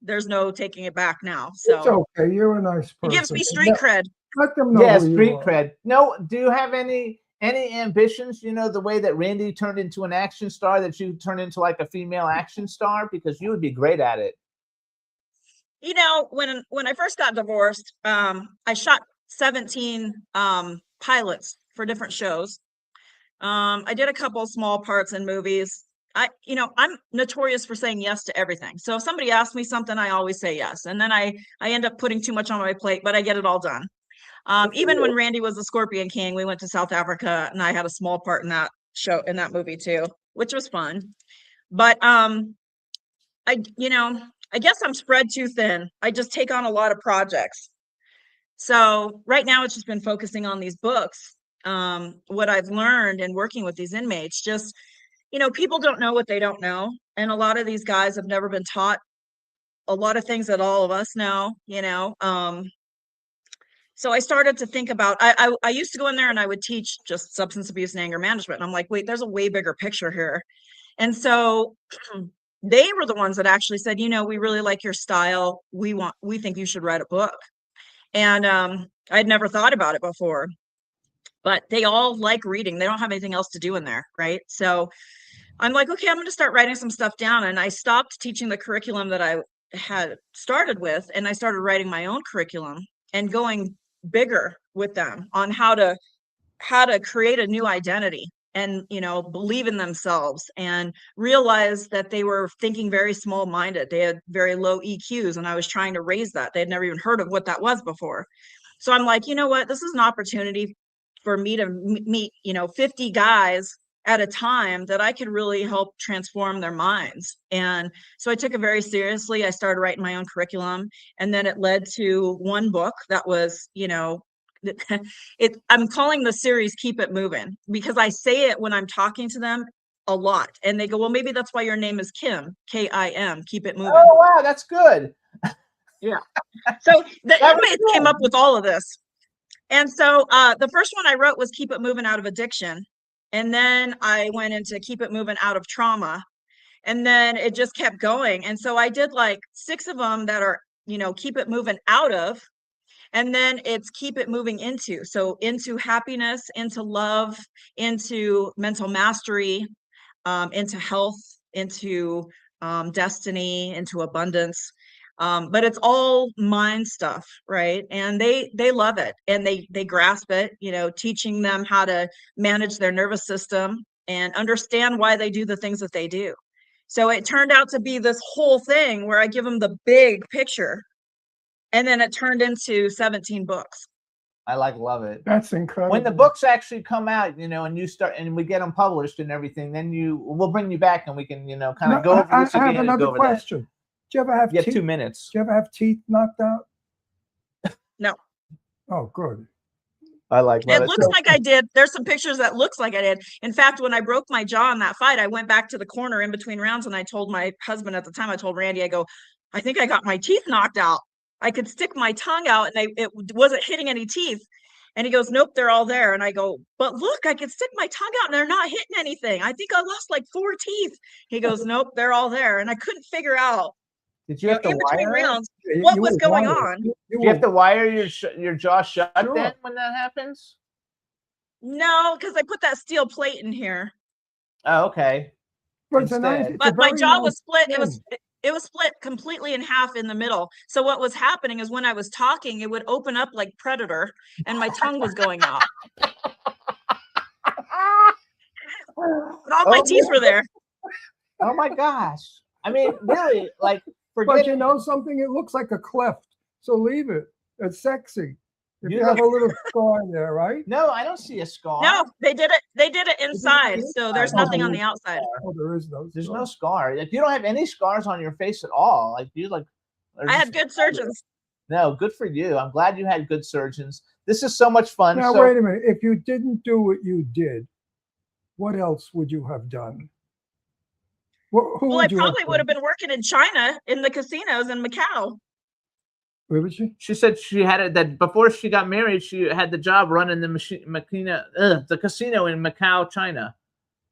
there's no taking it back now. So it's okay. You're a nice person. It gives me street cred. Let them know. Yeah, who you street are. cred. No, do you have any ambitions? You know, the way that Randy turned into an action star, that you turn into like a female action star, because you would be great at it. You know, when I first got divorced, I shot 17 pilots for different shows. I did a couple small parts in movies. I'm notorious for saying yes to everything. So if somebody asks me something, I always say yes. And then I end up putting too much on my plate, but I get it all done. Even when Randy was the Scorpion King, we went to South Africa and I had a small part in that show, in that movie too, which was fun. But I guess I'm spread too thin. I just take on a lot of projects. So right now it's just been focusing on these books. What I've learned in working with these inmates, just, people don't know what they don't know. And a lot of these guys have never been taught a lot of things that all of us know, So I started to think about, I used to go in there and I would teach just substance abuse and anger management. And I'm like, wait, there's a way bigger picture here. And so they were the ones that actually said, we really like your style. We think you should write a book. And I'd never thought about it before, but they all like reading. They don't have anything else to do in there, right? So I'm like, okay, I'm going to start writing some stuff down. And I stopped teaching the curriculum that I had started with, and I started writing my own curriculum and going bigger with them on how to create a new identity and, believe in themselves and realize that they were thinking very small-minded. They had very low EQs, and I was trying to raise that. They'd never even heard of what that was before. So I'm like, you know what? This is an opportunity for me to meet, 50 guys at a time that I could really help transform their minds. And so I took it very seriously. I started writing my own curriculum, and then it led to one book that was, I'm calling the series Keep It Moving, because I say it when I'm talking to them a lot, and they go, well, maybe that's why your name is Kim, Kim, Keep It Moving. Oh, wow, that's good. Yeah. So the inmates came up with all of this. And so the first one I wrote was Keep It Moving Out of Addiction. And then I went into Keep It Moving Out of Trauma. And then it just kept going. And so I did like 6 of them that are, Keep It Moving Out of. And then it's Keep It Moving Into. So into happiness, into love, into mental mastery, into health, into destiny, into abundance. But it's all mind stuff, right? And they love it, and they grasp it, teaching them how to manage their nervous system and understand why they do the things that they do. So it turned out to be this whole thing where I give them the big picture, and then it turned into 17 books. I love it. That's incredible. When the books actually come out, and you start and we get them published and everything, then we'll bring you back and we can, kind of go over this again. I have another question. Do you ever have teeth? 2 minutes. Do you ever have teeth knocked out? No. Oh, good. I like it. Looks like I did. There's some pictures that looks like I did. In fact, when I broke my jaw in that fight, I went back to the corner in between rounds, and I told my husband at the time, I told Randy, I go, I think I got my teeth knocked out. I could stick my tongue out and it wasn't hitting any teeth. And he goes, nope, they're all there. And I go, but look, I could stick my tongue out and they're not hitting anything. I think I lost like 4 teeth. He goes, nope, they're all there. And I couldn't figure out, did you have to in between wire rounds, what was going on. Do you have to wire your jaw shut then when that happens? No, because I put that steel plate in here. Oh, okay. But my jaw was split. It was split completely in half in the middle. So what was happening is when I was talking, it would open up like Predator, and my tongue was going out. But all my teeth were there. Oh my gosh! I mean, really, like. But you know something? It looks like a cleft, so leave it. It's sexy. If you have a little scar there, right? No, I don't see a scar. No, they did it. They did it inside, so there's nothing on the outside. Oh, there is no. There's no scar. Like, you don't have any scars on your face at all. Like you like. I had good surgeons. No, good for you. I'm glad you had good surgeons. This is so much fun. Now wait a minute. If you didn't do what you did, what else would you have done? Well, I probably would have been working in China in the casinos in Macau. Where was she? She said she had that before she got married. She had the job running the the casino in Macau, China.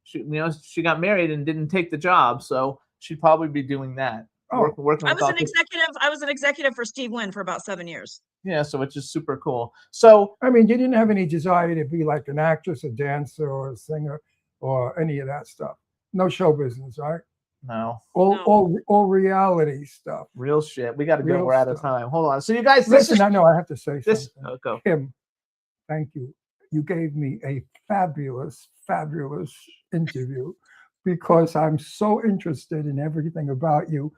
She got married and didn't take the job, so she'd probably be doing that. Oh, working I was an executive. I was an executive for Steve Wynn for about 7 years. Yeah, so which is super cool. So I mean, you didn't have any desire to be like an actress, a dancer, or a singer, or any of that stuff. No show business, right? no, All reality stuff. real shit. We got to go. Real We're out of stuff. time. Hold on. So you guys, Listen, I know I have to say this. something. Go. Kim, thank you. You gave me a fabulous, fabulous interview because I'm so interested in everything about you.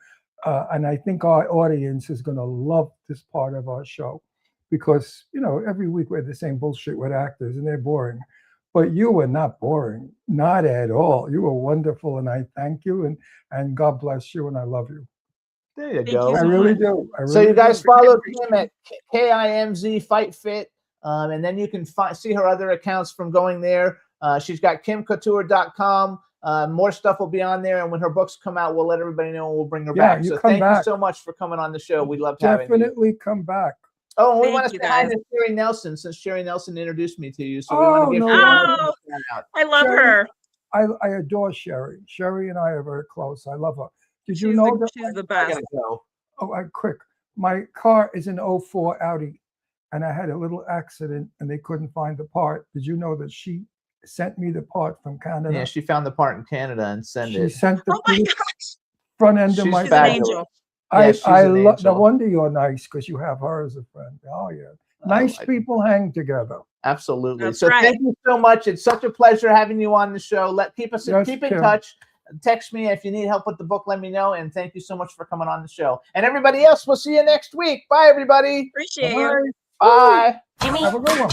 And I think our audience is going to love this part of our show because, you know, every week we have the same bullshit with actors and they're boring. But you were not boring, not at all. You were wonderful, and I thank you, and God bless you, and I love you. There you Thank go. you I so really much. do. I So really you guys do. follow Kim at KIMZ Fight Fit, and then you can see her other accounts from going there. She's got KimCouture.com. More stuff will be on there, and when her books come out, we'll let everybody know and we'll bring her Yeah, back. you So come thank you back. so much for coming on the show. We loved having you. Definitely come back. Oh, and we Thank want to you, say hi guys. to Sherry Nelson, since Sherry Nelson introduced me to you. So we want to give no Sherry worries. Nelson Oh, a shout out. I love Sherry, her. I adore Sherry. Sherry and I are very close. I love her. Did you She's know the, that? she's the I best. gotta go. Quick. My car is an 04 Audi, and I had a little accident, and they couldn't find the part. Did you know that she sent me the part from Canada? Yeah, she found the part in Canada and sent She it. sent the Oh my little gosh. front end of She's my She's car. an fabulous. angel. Yeah, she's I an love. No angel. wonder you're nice because you have her as a friend. Oh yeah, nice people hang together. Absolutely. That's So right. thank you so much. It's such a pleasure having you on the show. Keep Yes, in Kim. touch. Text me if you need help with the book. Let me know. And thank you so much for coming on the show. And everybody else, we'll see you next week. Bye, everybody. Appreciate you. Bye. Have a good one.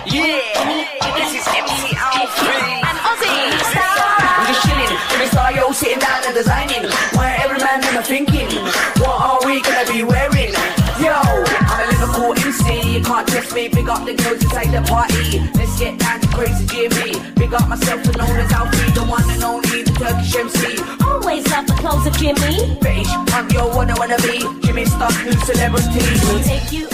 Yeah, this is MC Alfred. I'm just chilling, in the studio, sitting down and designing. Where every man in the thinking, what are we gonna be wearing? Yo, I'm a Liverpool MC, you can't test me. Big up the girls inside the party. Let's get down to crazy Jimmy. Big up myself and known as Alfie, the one and only, the Turkish MC. Always love the clothes of Jimmy. Bitch, I'm your one I wanna be. Jimmy Star, new celebrity. We'll take you